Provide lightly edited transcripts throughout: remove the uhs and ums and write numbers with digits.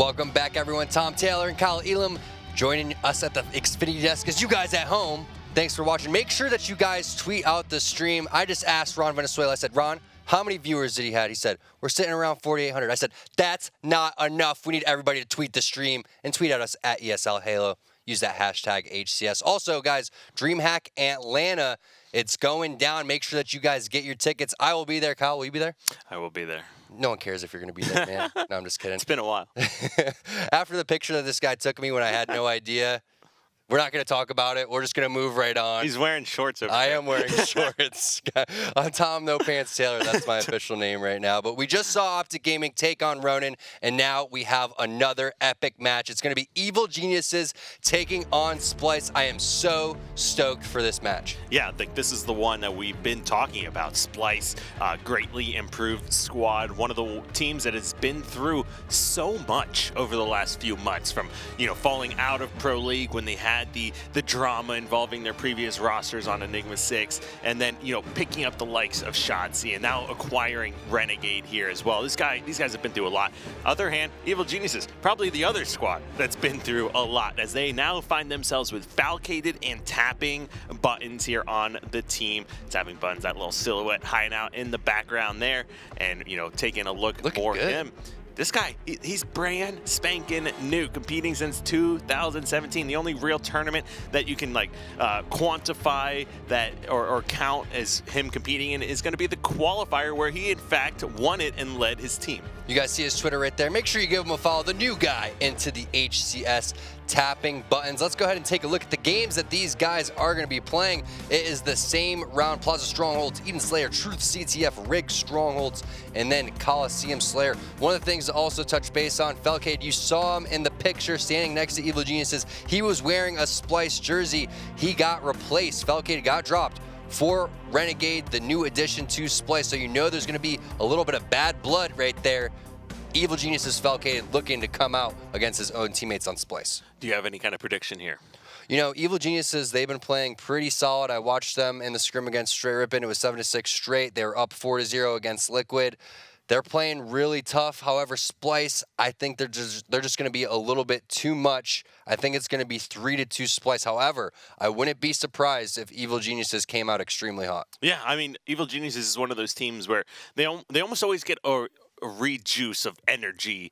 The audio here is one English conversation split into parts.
Welcome back, everyone. Tom Taylor and Kyle Elam joining us at the Xfinity desk. As you guys at home, thanks for watching. Make sure that you guys tweet out the stream. I just asked Ron Venezuela. I said, Ron, how many viewers did he have? He said, we're sitting around 4,800. I said, that's not enough. We need everybody to tweet the stream and tweet at us at ESL Halo. Use that hashtag HCS. Also, guys, DreamHack Atlanta, it's going down. Make sure that you guys get your tickets. I will be there. Kyle, will you be there? I will be there. No one cares if you're going to be there, man. No, I'm just kidding. It's been a while. After the picture that this guy took me when I had no idea, we're not going to talk about it. We're just going to move right on. He's wearing shorts over there. I am wearing shorts. I'm Tom No Pants Taylor. That's my official name right now. But we just saw Optic Gaming take on Ronin, and now we have another epic match. It's going to be Evil Geniuses taking on Splyce. I am so stoked for this match. Yeah, I think this is the one that we've been talking about. Splyce, greatly improved squad. One of the teams that has been through so much over the last few months, from falling out of Pro League when they had the drama involving their previous rosters on Enigma 6, and then picking up the likes of Shotzi, and now acquiring Renegade here as well. These guys have been through a lot. Other hand, Evil Geniuses, probably the other squad that's been through a lot, as they now find themselves with falcated and tapping buttons here on the team. Tapping buttons, that little silhouette hiding out in the background there, and taking a look for him. This guy, he's brand spanking new, competing since 2017. The only real tournament that you can quantify that or count as him competing in is going to be the qualifier, where he in fact won it and led his team. You guys see his Twitter right there. Make sure you give him a follow. The new guy into the HCS tapping buttons. Let's go ahead and take a look at the games that these guys are going to be playing. It is the same round: Plaza Strongholds, Eden Slayer, Truth CTF, Rig Strongholds, and then Coliseum Slayer. One of the things to also touch base on, Falcade, you saw him in the picture standing next to Evil Geniuses. He was wearing a Splyce jersey. He got replaced. Falcade got dropped for Renegade, the new addition to Splyce. So there's going to be a little bit of bad blood right there. Evil Geniuses Falcade looking to come out against his own teammates on Splyce. Do you have any kind of prediction here? Evil Geniuses, they've been playing pretty solid. I watched them in the scrim against Straight Rippin'. It was 7-6 straight. They were up 4-0 against Liquid. They're playing really tough. However, Splyce, I think they're just going to be a little bit too much. I think it's going to be 3-2 Splyce. However, I wouldn't be surprised if Evil Geniuses came out extremely hot. Yeah, I mean, Evil Geniuses is one of those teams where they almost always get a rejuice of energy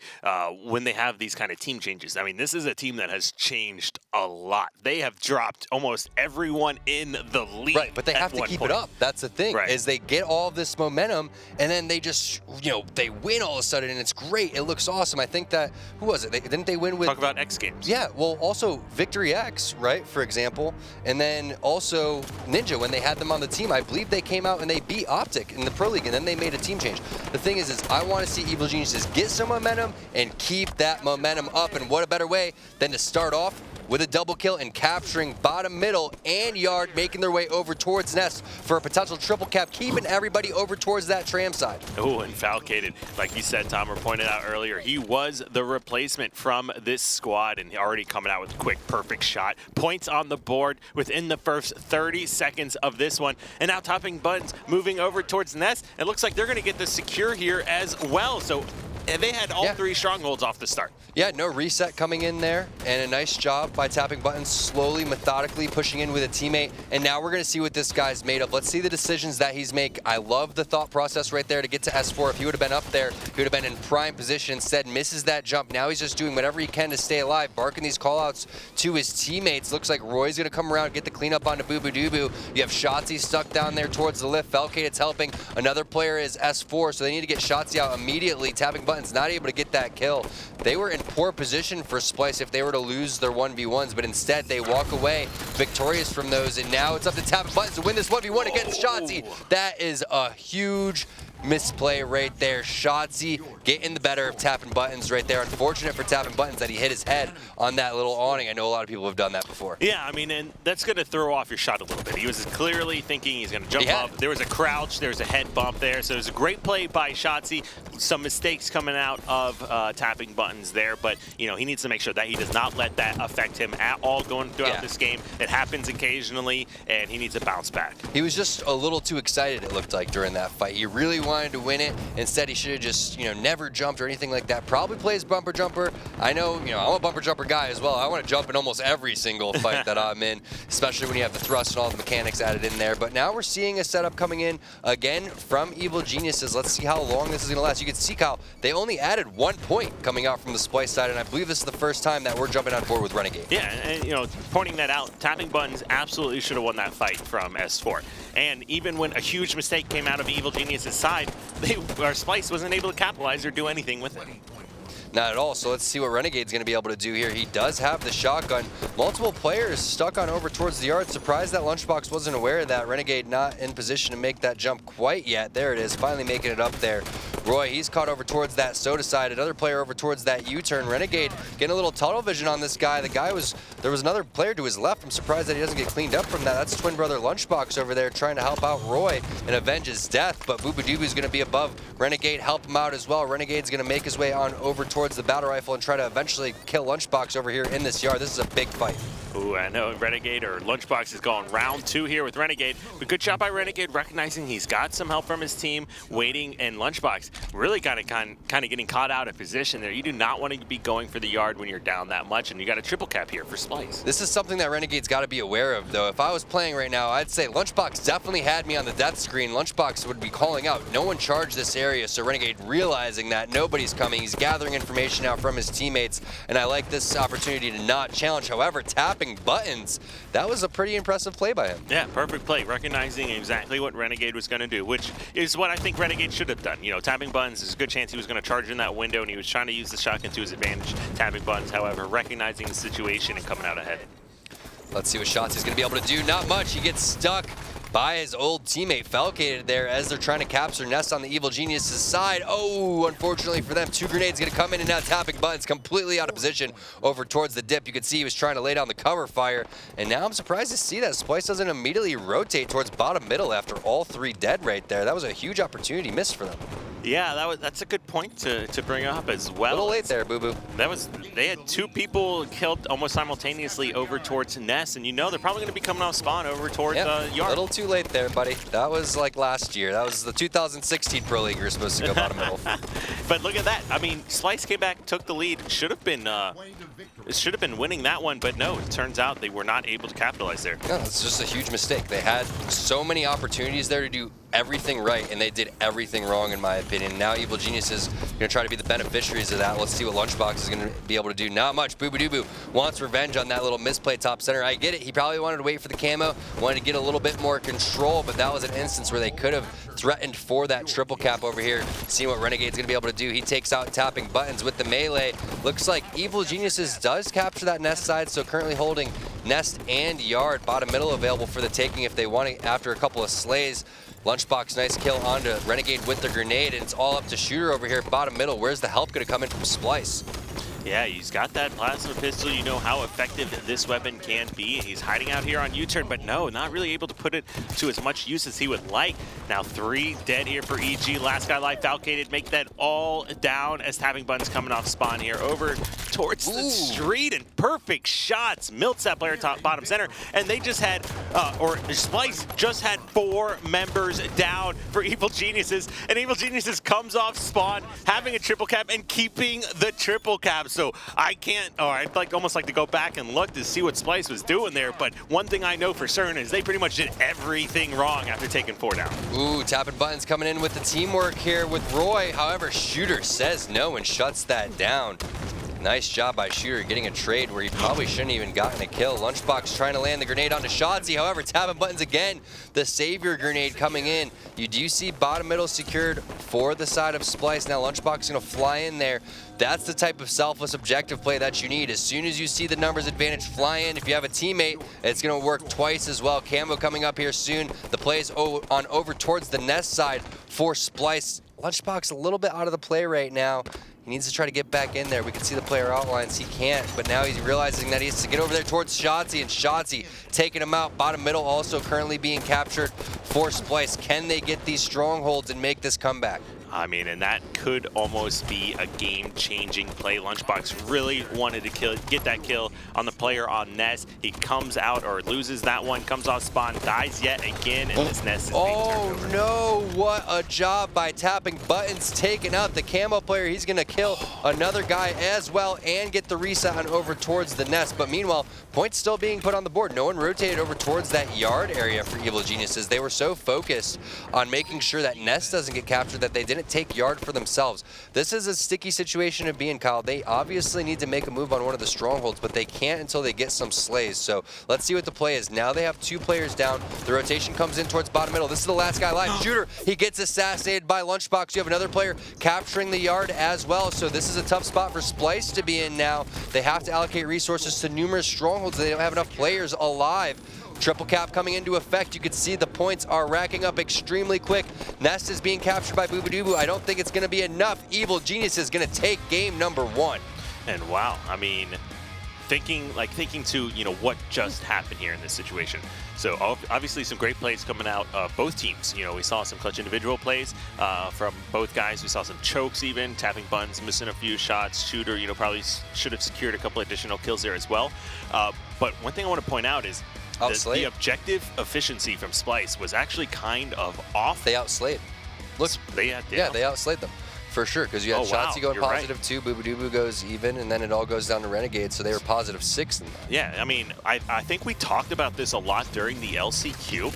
when they have these kind of team changes. I mean, this is a team that has changed a lot. They have dropped almost everyone in the league. Right, but they have to keep it up. That's the thing, right, is they get all of this momentum, and then they just, they win all of a sudden, and it's great. It looks awesome. I think that, who was it? Didn't they win with... Talk about X Games. Yeah, well, also Victory X, right, for example, and then also Ninja, when they had them on the team, I believe they came out and they beat Optic in the Pro League, and then they made a team change. The thing is I want to see Evil Geniuses get some momentum and keep that momentum up, and what a better way than to start off with a double kill and capturing bottom, middle, and yard, making their way over towards Nest for a potential triple cap, keeping everybody over towards that tram side. Oh, and Falcated, like you said, Tom, or pointed out earlier, he was the replacement from this squad, and already coming out with a quick, perfect shot. Points on the board within the first 30 seconds of this one. And now Tapping Buttons moving over towards Nest. It looks like they're going to get the secure here as well. So they had all three strongholds off the start. Yeah, no reset coming in there, and a nice job by Tapping Buttons, slowly, methodically pushing in with a teammate. And now we're going to see what this guy's made of. Let's see the decisions that he's make. I love the thought process right there to get to S4. If he would have been up there, he would have been in prime position. Instead, misses that jump. Now he's just doing whatever he can to stay alive, barking these callouts to his teammates. Looks like Roy's going to come around, get the cleanup onto Boo Boo Doo Boo. You have Shotzi stuck down there towards the lift. Falcade, it's helping. Another player is S4, so they need to get Shotzi out immediately. Tapping Buttons not able to get that kill. They were in poor position for Splyce if they were to lose their 1v1s, but instead they walk away victorious from those, and now it's up to Tapping Buttons to win this 1v1 against Shotzi. That is a huge misplay right there. Shotzi getting the better of Tapping Buttons right there. Unfortunate for Tapping Buttons that he hit his head on that little awning. I know a lot of people have done that before. Yeah, I mean, and that's going to throw off your shot a little bit. He was clearly thinking he's going to jump up. There was a crouch, there was a head bump there, so it was a great play by Shotzi. some mistakes coming out of tapping buttons there, but he needs to make sure that he does not let that affect him at all going throughout this game. It happens occasionally, and he needs to bounce back. He was just a little too excited, it looked like, during that fight. He really wanted to win it. Instead, he should have just, never jumped or anything like that. Probably plays bumper jumper. I know, I'm a bumper jumper guy as well. I want to jump in almost every single fight that I'm in, especially when you have the thrust and all the mechanics added in there. But now we're seeing a setup coming in again from Evil Geniuses. Let's see how long this is going to last. You can see, Kyle, they only added 1 point coming out from the Splyce side, and I believe this is the first time that we're jumping on board with Renegade. Yeah, and pointing that out, tapping buttons absolutely should have won that fight from S4. And even when a huge mistake came out of Evil Genius's side, Splyce wasn't able to capitalize or do anything with it. Not at all. So let's see what Renegade's going to be able to do here. He does have the shotgun. Multiple players stuck on over towards the yard. Surprised that Lunchbox wasn't aware of that. Renegade not in position to make that jump quite yet. There it is, finally making it up there. Roy, he's caught over towards that soda side. Another player over towards that U-turn. Renegade getting a little tunnel vision on this guy. There was another player to his left. I'm surprised that he doesn't get cleaned up from that. That's twin brother Lunchbox over there trying to help out Roy and avenge his death. But Boobadooboo's going to be above Renegade, help him out as well. Renegade's going to make his way on over towards the battle rifle and try to eventually kill Lunchbox over here in this yard. This is a big fight. Ooh, I know Renegade or Lunchbox is going round 2 here with Renegade. But good job by Renegade recognizing he's got some help from his team, waiting, and Lunchbox really kind of getting caught out of position there. You do not want to be going for the yard when you're down that much, and you got a triple cap here for Splyce. This is something that Renegade's got to be aware of, though. If I was playing right now, I'd say Lunchbox definitely had me on the death screen. Lunchbox would be calling out. No one charged this area, so Renegade realizing that nobody's coming. He's gathering information out from his teammates, and I like this opportunity to not challenge. However, tapping buttons, that was a pretty impressive play by him. Yeah, perfect play, recognizing exactly what Renegade was going to do, which is what I think Renegade should have done. Tapping buttons, there's a good chance he was going to charge in that window, and he was trying to use the shotgun to his advantage. Tapping buttons, however, recognizing the situation and coming out ahead. Let's see what shots he's going to be able to do. Not much. He gets stuck by his old teammate Falcated there as they're trying to capture Nest on the Evil Genius's side. Oh, unfortunately for them, 2 grenades going to come in, and now tapping buttons completely out of position over towards the dip. You can see he was trying to lay down the cover fire, and now I'm surprised to see that Splyce doesn't immediately rotate towards bottom middle after all 3 dead right there. That was a huge opportunity missed for them. Yeah, that's a good point to bring up as well. A little late there, Boo Boo. They had 2 people killed almost simultaneously over towards Nest, and they're probably going to be coming off spawn over towards yard. A little too late there, buddy. That was like last year. That was the 2016 Pro League. You're supposed to go bottom middle. But look at that. I mean, Splyce came back, took the lead. Should have been winning that one, but no. It turns out they were not able to capitalize there. No, it's just a huge mistake. They had so many opportunities there to do everything right, and they did everything wrong, in my opinion. Now Evil Genius is going to try to be the beneficiaries of that. Let's see what Lunchbox is going to be able to do. Not much. Boobadooboo wants revenge on that little misplay top center. I get it. He probably wanted to wait for the camo, wanted to get a little bit more control, but that was an instance where they could have threatened for that triple cap over here. Seeing what Renegade's going to be able to do. He takes out tapping buttons with the melee. Looks like Evil Geniuses does capture that Nest side, so currently holding Nest and Yard. Bottom middle available for the taking if they want it after a couple of slays. Lunchbox, nice kill onto Renegade with the grenade, and it's all up to Shooter over here, bottom middle. Where's the help going to come in from Splyce? Yeah, he's got that plasma pistol. You know how effective this weapon can be. He's hiding out here on U-turn, but no, not really able to put it to as much use as he would like. Now 3 dead here for EG. Last guy life Falcated. Make that all down as tapping buttons coming off spawn here over towards the street, and perfect shots. Milts that player top bottom center, and they just had, Splyce just had 4 members down for Evil Geniuses, and Evil Geniuses comes off spawn having a triple cap and keeping the triple cap. So I'd almost like to go back and look to see what Splyce was doing there, but one thing I know for certain is they pretty much did everything wrong after taking 4 down. Ooh, tapping buttons coming in with the teamwork here with Roy. However, Shooter says no and shuts that down. Nice job by Shooter getting a trade where he probably shouldn't even gotten a kill. Lunchbox trying to land the grenade onto Shotzi. However, tapping buttons again. The savior grenade coming in. You do see bottom middle secured for the side of Splyce. Now Lunchbox is going to fly in there. That's the type of selfless objective play that you need. As soon as you see the numbers advantage fly in, if you have a teammate, it's going to work twice as well. Camo coming up here soon. The play is on over towards the Nest side for Splyce. Lunchbox a little bit out of the play right now. He needs to try to get back in there. We can see the player outlines. He can't, but now he's realizing that he has to get over there towards Shotzi, and Shotzi taking him out. Bottom middle also currently being captured for Splyce. Can they get these strongholds and make this comeback? I mean, and that could almost be a game-changing play. Lunchbox really wanted to get that kill on the player on Nest. He comes out or loses that one, comes off spawn, dies yet again, and this Nest is being turned over. No, what a job by tapping buttons, taking out the camo player. He's gonna kill another guy as well and get the reset on over towards the Nest. But meanwhile, points still being put on the board. No one rotated over towards that yard area for Evil Geniuses. They were so focused on making sure that Nest doesn't get captured that they didn't take yard for themselves. This is a sticky situation to be in, Kyle. They obviously need to make a move on one of the strongholds, but they can't until they get some slays. So let's see what the play is. Now they have 2 players down. The rotation comes in towards bottom middle. This is the last guy alive. Shooter, he gets assassinated by Lunchbox. You have another player capturing the yard as well. So this is a tough spot for Splyce to be in now. They have to allocate resources to numerous strongholds. They don't have enough players alive. Triple cap coming into effect. You can see the points are racking up extremely quick. Nest is being captured by Boobadooboo. I don't think it's going to be enough. Evil Genius is going to take game number 1. And wow, I mean, thinking to, you know, what just happened here in this situation. So obviously some great plays coming out of both teams. You know, we saw some clutch individual plays from both guys. We saw some chokes even, tapping buttons, missing a few shots. Shooter, you know, probably should have secured a couple additional kills there as well. But one thing I want to point out is the objective efficiency from Splyce was actually kind of off. They outslayed. Look, they outslayed them. For sure, because you had Shotzi going positive right. 2, Boobadooboo goes even, and then it all goes down to Renegade, so they were positive 6 in that. Yeah, I mean, I think we talked about this a lot during the LCQ,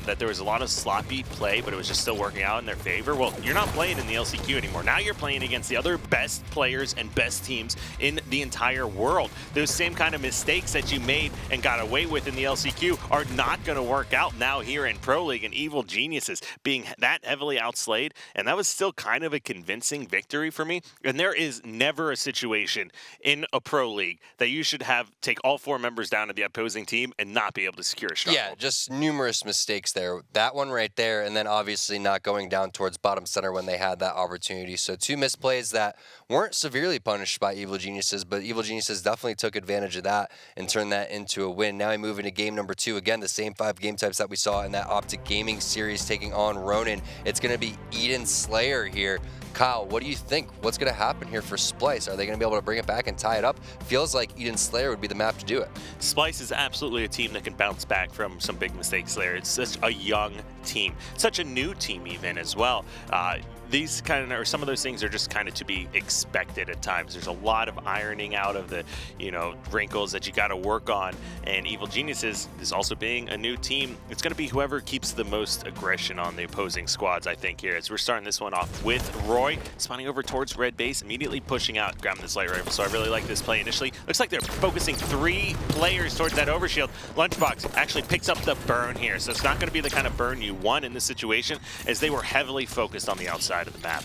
that there was a lot of sloppy play, but it was just still working out in their favor. Well, you're not playing in the LCQ anymore. Now you're playing against the other best players and best teams in the entire world. Those same kind of mistakes that you made and got away with in the LCQ are not going to work out now here in Pro League, and Evil Geniuses being that heavily outslayed, and that was still kind of a convincing victory for me. And there is never a situation in a Pro League that you should take all 4 members down of the opposing team and not be able to secure a stronghold. Yeah, just numerous mistakes there. That one right there, and then obviously not going down towards bottom center when they had that opportunity. So 2 misplays that weren't severely punished by Evil Geniuses, but Evil Geniuses definitely took advantage of that and turned that into a win. Now we move into game number 2. Again, the same 5 game types that we saw in that Optic Gaming series taking on Ronin. It's going to be Eden Slayer here. Kyle, what do you think? What's going to happen here for Splyce? Are they going to be able to bring it back and tie it up? Feels like Eden Slayer would be the map to do it. Splyce is absolutely a team that can bounce back from some big mistakes there. It's such a young team, such a new team even as well. These kind of, or some of those things are just kind of to be expected at times. There's a lot of ironing out of the, you know, wrinkles that you got to work on. And Evil Geniuses is also being a new team. It's going to be whoever keeps the most aggression on the opposing squads, I think, here. As we're starting this one off with Roy spawning over towards red base, immediately pushing out, grabbing this light rifle. So I really like this play initially. Looks like they're focusing 3 players towards that overshield. Lunchbox actually picks up the burn here. So it's not going to be the kind of burn you want in this situation, as they were heavily focused on the outside of the map.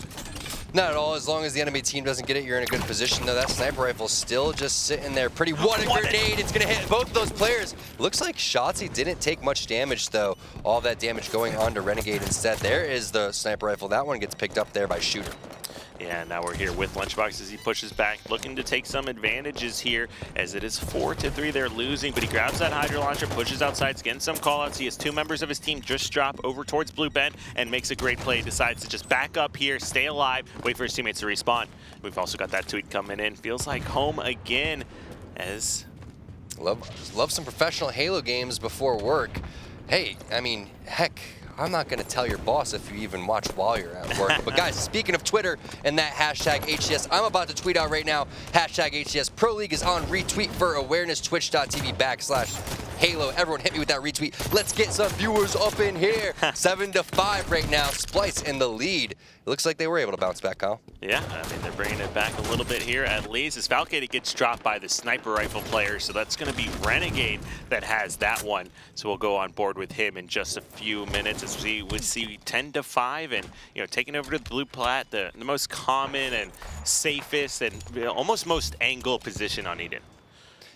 Not at all. As long as the enemy team doesn't get it, you're in a good position. Though that sniper rifle still just sitting there pretty. What a grenade! It's going to hit both of those players. Looks like Shotzi didn't take much damage, though. All that damage going on to Renegade instead. There is the sniper rifle. That one gets picked up there by Shooter. Yeah, now we're here with Lunchbox as he pushes back, looking to take some advantages here, as it is 4-3. They're losing, but he grabs that Hydra Launcher, pushes outside, getting some callouts. He has 2 members of his team just drop over towards Blue Bend and makes a great play. Decides to just back up here, stay alive, wait for his teammates to respawn. We've also got that tweet coming in. Feels like home again, as... Love some professional Halo games before work. Hey, I mean, heck, I'm not going to tell your boss if you even watch while you're at work. But guys, speaking of Twitter and that hashtag HCS, I'm about to tweet out right now, hashtag HCS. Pro League is on retweet for awareness, twitch.tv/Halo. Everyone hit me with that retweet. Let's get some viewers up in here. 7-5 right now. Splyce in the lead. It looks like they were able to bounce back, Kyle. Yeah, I mean, they're bringing it back a little bit here at least. As Valkyrie gets dropped by the sniper rifle player, so that's going to be Renegade that has that one. So we'll go on board with him in just a few minutes as we would see 10-5 and, you know, taking over to the blue plat, the most common and safest and, you know, almost most angle position on Eden.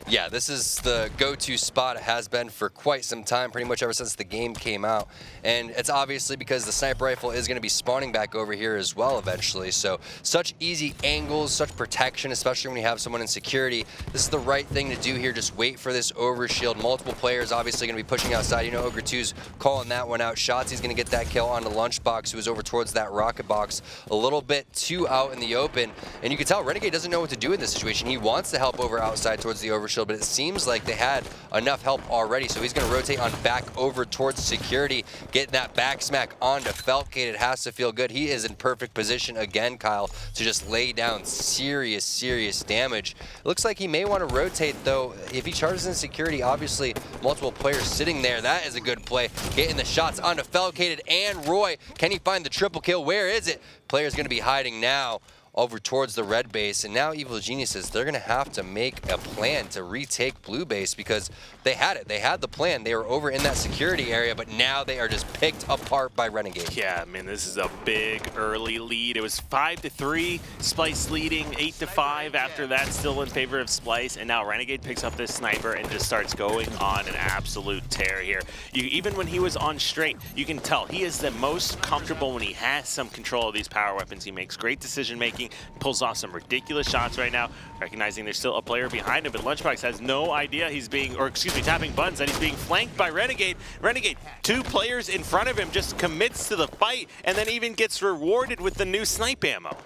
Yeah, this is the go-to spot. It has been for quite some time, pretty much ever since the game came out. And it's obviously because the sniper rifle is going to be spawning back over here as well eventually. So such easy angles, such protection, especially when you have someone in security. This is the right thing to do here. Just wait for this overshield. Multiple players obviously going to be pushing outside. You know, Ogre 2's calling that one out. Shotzi's going to get that kill on the Lunchbox, who was over towards that rocket box a little bit too out in the open. And you can tell Renegade doesn't know what to do in this situation. He wants to help over outside towards the overshield, but it seems like they had enough help already. So he's going to rotate on back over towards security, getting that back smack onto Feltgate. It has to feel good. He is in perfect position again, Kyle, to just lay down serious damage. It looks like he may want to rotate, though. If he charges in security, obviously multiple players sitting there. That is a good play. Getting the shots onto Feltgate and Roy. Can he find the triple kill? Where is it? Player's going to be hiding now over towards the red base, and now Evil Geniuses, they're gonna have to make a plan to retake blue base because they had it. They had the plan. They were over in that security area, but now they are just picked apart by Renegade. Yeah, I mean, this is a big early lead. It was 5-3, Splyce leading 8-5 after that, still in favor of Splyce, and now Renegade picks up this sniper and just starts going on an absolute tear here. Even when he was on straight, you can tell he is the most comfortable when he has some control of these power weapons. He makes great decision making, pulls off some ridiculous shots right now, recognizing there's still a player behind him, but Lunchbox has no idea he's being, or excuse me, tapping buttons, that he's being flanked by Renegade. Renegade, 2 players in front of him, just commits to the fight and then even gets rewarded with the new snipe ammo.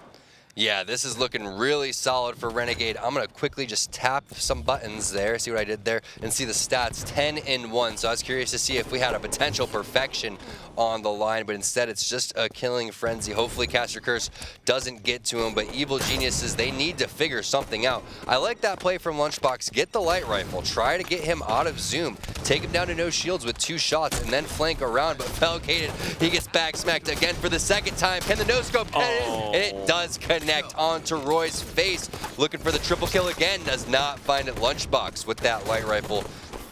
Yeah, this is looking really solid for Renegade. I'm going to quickly just tap some buttons there, see what I did there, and see the stats, 10-1. So I was curious to see if we had a potential perfection on the line, but instead it's just a killing frenzy. Hopefully Caster Curse doesn't get to him, but Evil Geniuses, they need to figure something out. I like that play from Lunchbox. Get the light rifle, try to get him out of zoom, take him down to no shields with 2 shots, and then flank around, but Felgated, he gets back smacked again for the second time. Can the no-scope get it? And it does connect onto Roy's face. Looking for the triple kill again, does not find it. Lunchbox with that light rifle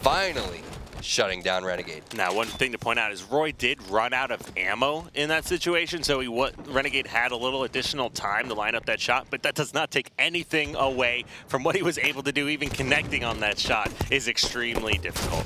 finally shutting down Renegade. Now, one thing to point out is Roy did run out of ammo in that situation, so Renegade had a little additional time to line up that shot, but that does not take anything away from what he was able to do. Even connecting on that shot is extremely difficult.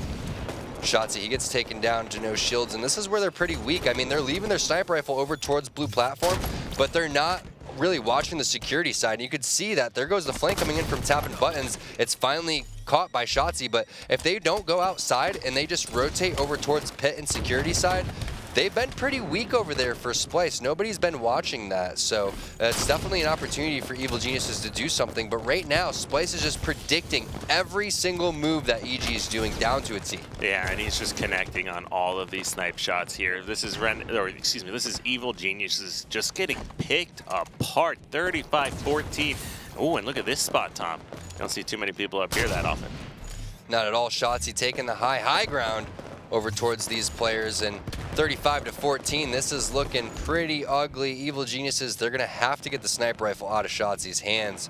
Shotzi, he gets taken down to no shields, and this is where they're pretty weak. I mean, they're leaving their sniper rifle over towards blue platform, but they're not really watching the security side. And you could see that there goes the flank coming in from tapping buttons. It's finally caught by Shotzi, but if they don't go outside and they just rotate over towards pit and security side, they've been pretty weak over there for Splyce. Nobody's been watching that, so it's definitely an opportunity for Evil Geniuses to do something. But right now, Splyce is just predicting every single move that EG is doing down to a T. Yeah, and he's just connecting on all of these snipe shots here. This is this is Evil Geniuses just getting picked apart, 35-14. Oh, and look at this spot, Tom. You don't see too many people up here that often. Not at all. Shotzi taking the high ground over towards these players, and 35-14, this is looking pretty ugly. Evil Geniuses, they're gonna have to get the sniper rifle out of Shotzi's hands.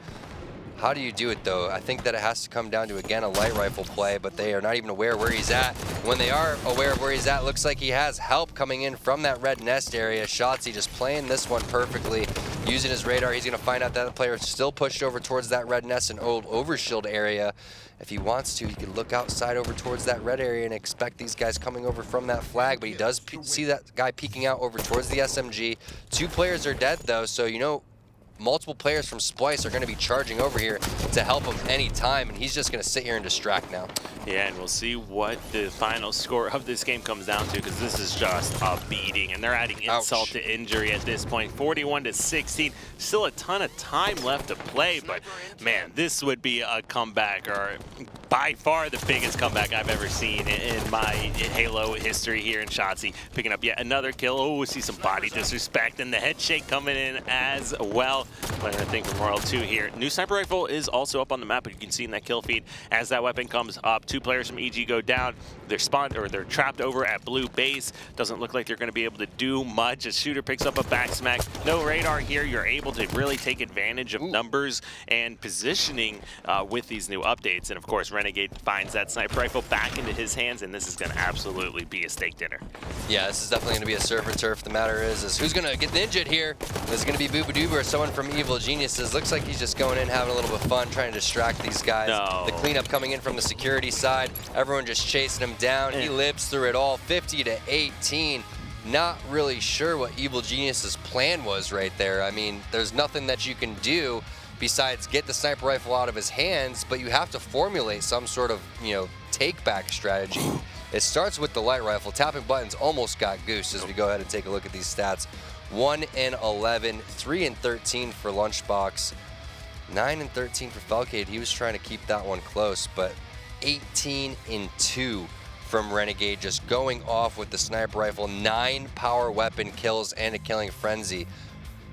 How do you do it though? I think that it has to come down to, again, a light rifle play, but they are not even aware where he's at. When they are aware of where he's at, looks like he has help coming in from that red nest area. Shotzi just playing this one perfectly, using his radar. He's gonna find out that the player is still pushed over towards that red nest and old overshield area. If he wants to, he could look outside over towards that red area and expect these guys coming over from that flag, but he does see that guy peeking out over towards the SMG. 2 players are dead though, so you know, multiple players from Splyce are going to be charging over here to help him anytime, and he's just going to sit here and distract now. Yeah, and we'll see what the final score of this game comes down to, because this is just a beating, and they're adding insult to injury at this point. 41-16, still a ton of time left to play, but man, this would be a comeback, or by far the biggest comeback I've ever seen in my Halo history here in Shotzi. Picking up yet another kill. Oh, we see some body disrespect, and the head shake coming in as well. Playing a thing from Royal 2 here. New sniper rifle is also up on the map, but you can see in that kill feed as that weapon comes up 2 players from EG go down. They're trapped over at blue base. Doesn't look like they're going to be able to do much. A shooter picks up a back smack. No radar here. You're able to really take advantage of numbers and positioning with these new updates. And of course, Renegade finds that sniper rifle back into his hands, and this is going to absolutely be a steak dinner. Yeah, this is definitely going to be a surf and turf. The matter is who's going to get ninja'd here? Is it going to be Boobadooba or someone from Evil Geniuses? Looks like he's just going in, having a little bit of fun, trying to distract these guys. No. The cleanup coming in from the security side. Everyone just chasing him down. He lives through it all. 50-18. Not really sure what Evil Genius's plan was right there. I mean, there's nothing that you can do besides get the sniper rifle out of his hands, but you have to formulate some sort of, take-back strategy. It starts with the light rifle. Tapping buttons almost got goosed as we go ahead and take a look at these stats. 1-11, 3-13 for Lunchbox, 9-13 for Falcade. He was trying to keep that one close, but 18-2 from Renegade, just going off with the sniper rifle. 9 power weapon kills and a killing frenzy.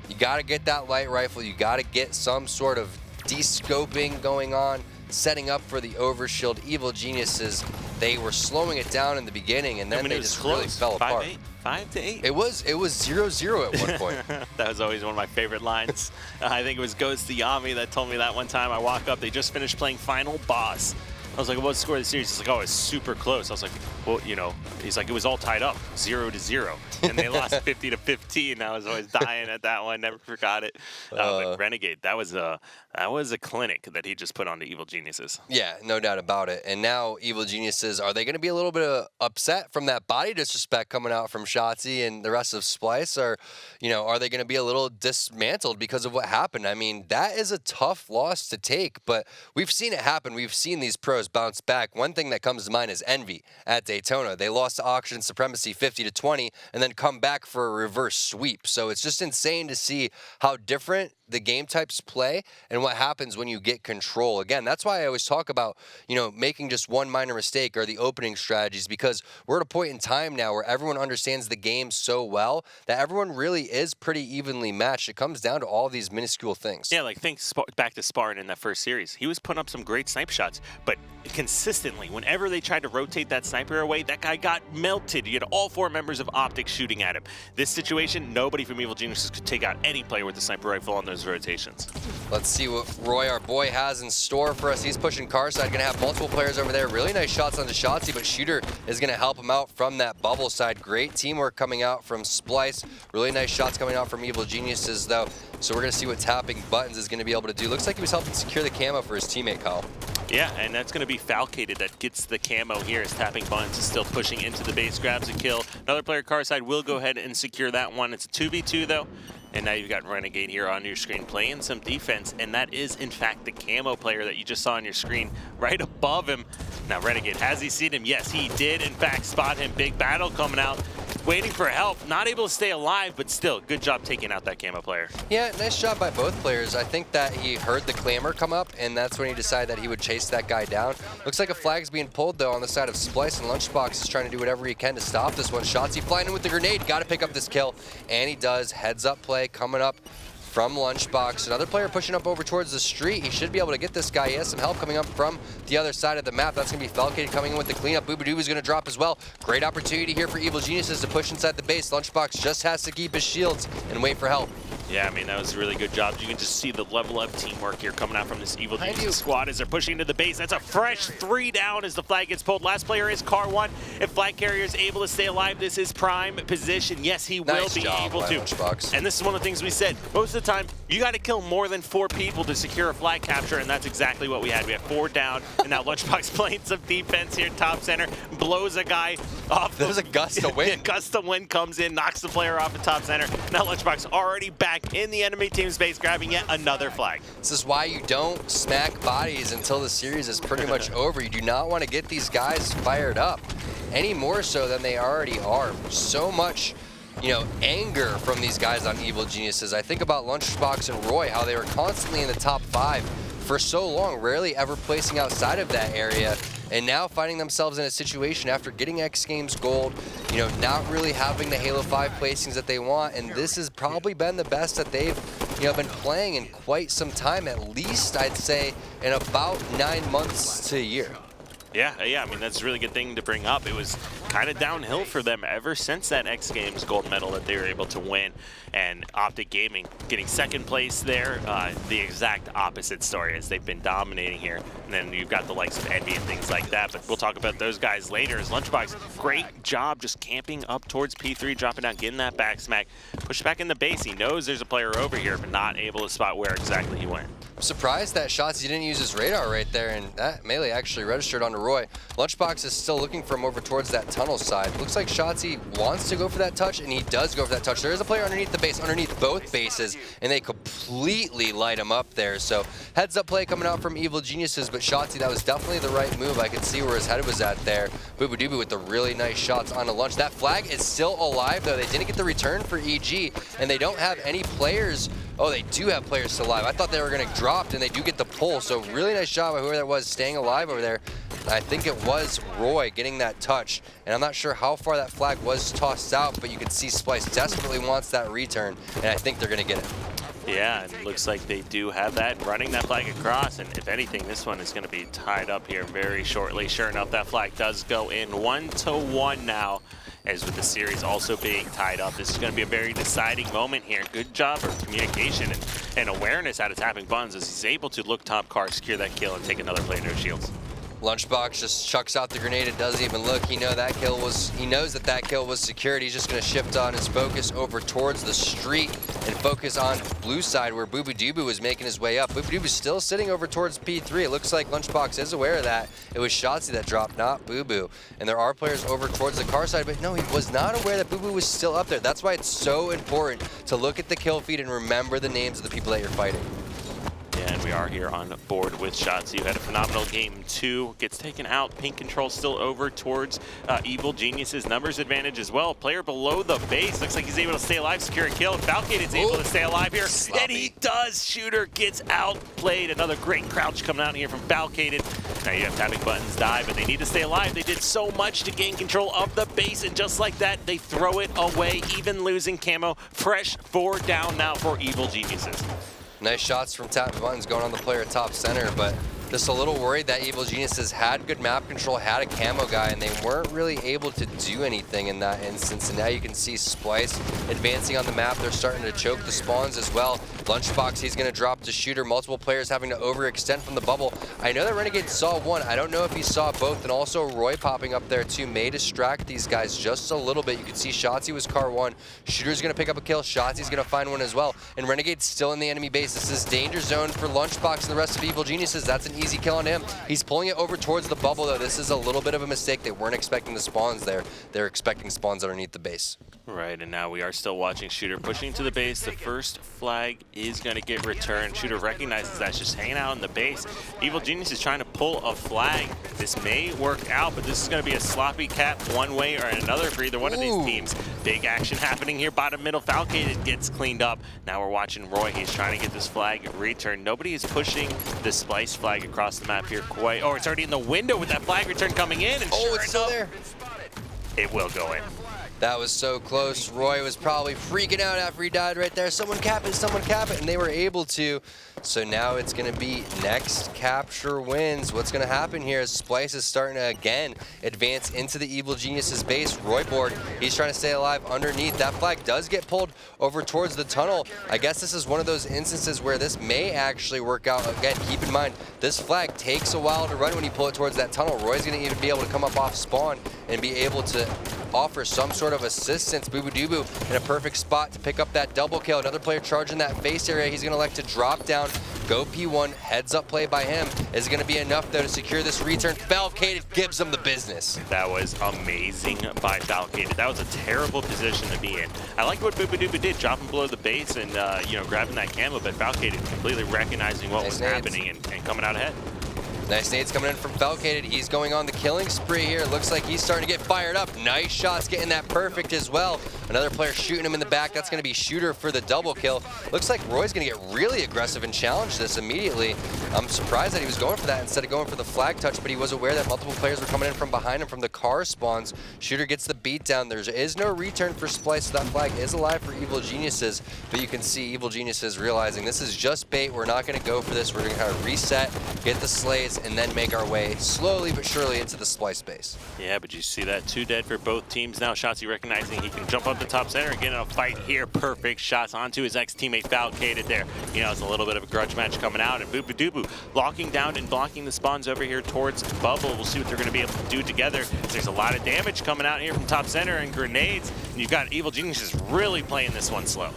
You got to get that light rifle. You got to get some sort of de-scoping going on, setting up for the overshield. Evil Geniuses, they were slowing it down in the beginning, and then they just really fell apart. 5-8. It was 0-0 at one point. That was always one of my favorite lines. I think it was Ghost Yami that told me that one time. I walk up, they just finished playing Final Boss. I was like, what's the score of the series? He's like, oh, it's super close. I was like, well, he's like, it was all tied up, 0-0. And they lost 50-15. I was always dying at that one. Never forgot it. But Renegade, that was a clinic that he just put on to Evil Geniuses. Yeah, no doubt about it. And now Evil Geniuses, are they going to be a little bit upset from that body disrespect coming out from Shotzi and the rest of Splyce? Or, are they going to be a little dismantled because of what happened? I mean, that is a tough loss to take, but we've seen it happen. We've seen these pros bounce back. One thing that comes to mind is Envy at Daytona. They lost to Auction Supremacy 50-20 and then come back for a reverse sweep. So it's just insane to see how different the game types play and what happens when you get control. Again, that's why I always talk about, making just one minor mistake or the opening strategies, because we're at a point in time now where everyone understands the game so well that everyone really is pretty evenly matched. It comes down to all these minuscule things. Yeah, like think back to Spartan in that first series. He was putting up some great snipe shots, but consistently, whenever they tried to rotate that sniper away, that guy got melted. You had all 4 members of Optic shooting at him. This situation, nobody from Evil Geniuses could take out any player with the sniper rifle on those rotations. Let's see what Roy, our boy, has in store for us. He's pushing car side, going to have multiple players over there. Really nice shots onto Shotzi, but Shooter is going to help him out from that bubble side. Great teamwork coming out from Splyce. Really nice shots coming out from Evil Geniuses, though. So we're going to see what Tapping Buttons is going to be able to do. Looks like he was helping secure the camo for his teammate, Kyle. Yeah, and that's going to be Falcated that gets the camo here as Tapping Buttons is still pushing into the base, grabs a kill. Another player car side will go ahead and secure that one. It's a 2v2 though. And now you've got Renegade here on your screen playing some defense, and that is in fact the camo player that you just saw on your screen right above him. Now Renegade, has he seen him? Yes, he did in fact spot him. Big battle coming out, waiting for help, not able to stay alive, but still, good job taking out that camo player. Yeah, nice job by both players. I think that he heard the clamor come up, and that's when he decided that he would chase that guy down. Looks like a flag's being pulled, though, on the side of Splyce, and Lunchbox is trying to do whatever he can to stop this one. Shotzi flying in with the grenade, got to pick up this kill, and he does. Heads up play coming up from Lunchbox. Another player pushing up over towards the street. He should be able to get this guy. He has some help coming up from the other side of the map. That's going to be Falcade coming in with the cleanup. Boobadoo is going to drop as well. Great opportunity here for Evil Geniuses to push inside the base. Lunchbox just has to keep his shields and wait for help. Yeah, I mean, that was a really good job. You can just see the level up teamwork here coming out from this Evil Geniuses squad as they're pushing into the base. That's a fresh 3 down as the flag gets pulled. Last player is Car 1. If flag carrier is able to stay alive, this is prime position. Yes, he will be able to. Lunchbox. And this is one of the things we said. Most of the time, you got to kill more than 4 people to secure a flag capture, and that's exactly what we had. We have 4 down, and now Lunchbox playing some defense here, top center, blows a guy off. There's a gust of wind. Gust of wind comes in, knocks the player off the top center. Now Lunchbox already back in the enemy team's base, grabbing yet another flag. This is why you don't smack bodies until the series is pretty much over. You do not want to get these guys fired up any more so than they already are. So much, anger from these guys on Evil Geniuses. I think about Lunchbox and Roy, how they were constantly in the top 5 for so long, rarely ever placing outside of that area, and now finding themselves in a situation after getting X Games gold, not really having the Halo 5 placings that they want, and this has probably been the best that they've been playing in quite some time, at least I'd say in about 9 months to a year. Yeah, I mean, that's a really good thing to bring up. It was kind of downhill for them ever since that X Games gold medal that they were able to win. And Optic Gaming getting second place there, the exact opposite story as they've been dominating here. And then you've got the likes of Envy and things like that, but we'll talk about those guys later. As Lunchbox, great job just camping up towards P3, dropping down, getting that back smack, push back in the base. He knows there's a player over here, but not able to spot where exactly he went. I'm surprised that Shotzzy didn't use his radar right there, and that melee actually registered onto Roy. Lunchbox is still looking for him over towards that tunnel side. Looks like Shotzzy wants to go for that touch, and he does go for that touch. There is a player underneath the base, underneath both bases, and they completely light him up there. So heads up play coming out from Evil Geniuses, but Shotzzy, that was definitely the right move. I could see where his head was at there. Boobadooboo with the really nice shots onto Lunch. That flag is still alive, though. They didn't get the return for EG, and they don't have any players. Oh, they do have players still alive. I thought they were going to drop, and they do get the pull. So really nice job by whoever that was staying alive over there. I think it was Roy getting that touch. And I'm not sure how far that flag was tossed out, but you can see Splyce desperately wants that return, and I think they're going to get it. Yeah, and it looks like they do have that, running that flag across, and if anything, this one is going to be tied up here very shortly. Sure enough, that flag does go in 1-1 now, as with the series also being tied up. This is going to be a very deciding moment here. Good job of communication and awareness out of Tapping Buns as he's able to look top car, secure that kill, and take another play, no shields. Lunchbox just chucks out the grenade. It doesn't even look. He knows that that kill was secured. He's just going to shift on his focus over towards the street and focus on blue side where Boobadooboo was making his way up. Boobadooboo's still sitting over towards P3. It looks like Lunchbox is aware of that. It was Shotzzy that dropped, not Boo Boo. And there are players over towards the car side, but no, he was not aware that Boo Boo was still up there. That's why it's so important to look at the kill feed and remember the names of the people that you're fighting. Yeah, and we are here on board with Shotzzy. You had a phenomenal game 2, gets taken out. Pink control still over towards Evil Geniuses. Numbers advantage as well. Player below the base. Looks like he's able to stay alive, secure a kill. Falcated's able to stay alive here. Sloppy. And he does. Shooter gets outplayed. Another great crouch coming out here from Falcated. Now you have Tapping Buttons die, but they need to stay alive. They did so much to gain control of the base, and just like that, they throw it away, even losing camo. Fresh 4 down now for Evil Geniuses. Nice shots from Tapping Buttons going on the player top center, but just a little worried that Evil Geniuses had good map control, had a camo guy, and they weren't really able to do anything in that instance. And now you can see Splyce advancing on the map. They're starting to choke the spawns as well. Lunchbox, he's going to drop to Shooter. Multiple players having to overextend from the bubble. I know that Renegade saw one. I don't know if he saw both. And also Roy popping up there too may distract these guys just a little bit. You can see Shotzzy was car 1. Shooter's going to pick up a kill. Shotzi's going to find one as well. And Renegade's still in the enemy base. This is danger zone for Lunchbox and the rest of Evil Geniuses. That's an easy kill on him. He's pulling it over towards the bubble, though. This is a little bit of a mistake. They weren't expecting the spawns there. They're expecting spawns underneath the base. Right, and now we are still watching Shooter pushing to the base. The first flag is going to get returned. Shooter recognizes that's just hanging out in the base. Evil Genius is trying to pull a flag. This may work out, but this is going to be a sloppy cap one way or another for either one of these teams. Big action happening here. Bottom middle, Falcated gets cleaned up. Now we're watching Roy. He's trying to get this flag returned. Nobody is pushing the Splyce flag across the map here quite. Oh, it's already in the window with that flag return coming in. And sure it's still there. It will go in. That was so close. Roy was probably freaking out after he died right there. Someone cap it, and they were able to. So now it's going to be next capture wins. What's going to happen here is Splyce is starting to, again, advance into the Evil Geniuses base. Royborg, he's trying to stay alive underneath. That flag does get pulled over towards the tunnel. I guess this is one of those instances where this may actually work out. Again, keep in mind, this flag takes a while to run when you pull it towards that tunnel. Roy's going to even be able to come up off spawn and be able to offer some sort of assistance. Boobadooboo in a perfect spot to pick up that double kill. Another player charging that face area. He's going to elect to drop down, go P1. Heads up play by him is going to be enough, though, to secure this return. Falcated gives him the business. That was amazing by Falcated. That was a terrible position to be in. I like what Boobadooboo did, dropping below the base and grabbing that camo, but Falcated completely recognizing what was happening and coming out ahead. Nice nades coming in from Falcated. He's going on the killing spree here. Looks like he's starting to get fired up. Nice shots getting that perfect as well. Another player shooting him in the back. That's going to be Shooter for the double kill. Looks like Roy's going to get really aggressive and challenge this immediately. I'm surprised that he was going for that instead of going for the flag touch, but he was aware that multiple players were coming in from behind him from the car spawns. Shooter gets the beat down. There is no return for Splyce, so that flag is alive for Evil Geniuses, but you can see Evil Geniuses realizing this is just bait. We're not going to go for this. We're going to kind of reset, get the slays, base and then make our way slowly but surely into the Splyce base. Yeah, but you see that 2 dead for both teams now. Shotzzy recognizing he can jump up the top center and get in a fight here. Perfect shots onto his ex-teammate Falcated there. You know, it's a little bit of a grudge match coming out, and Booba Doobu locking down and blocking the spawns over here towards Bubble. We'll see what they're going to be able to do together. There's a lot of damage coming out here from top center and grenades, and you've got Evil Geniuses really playing this one slow.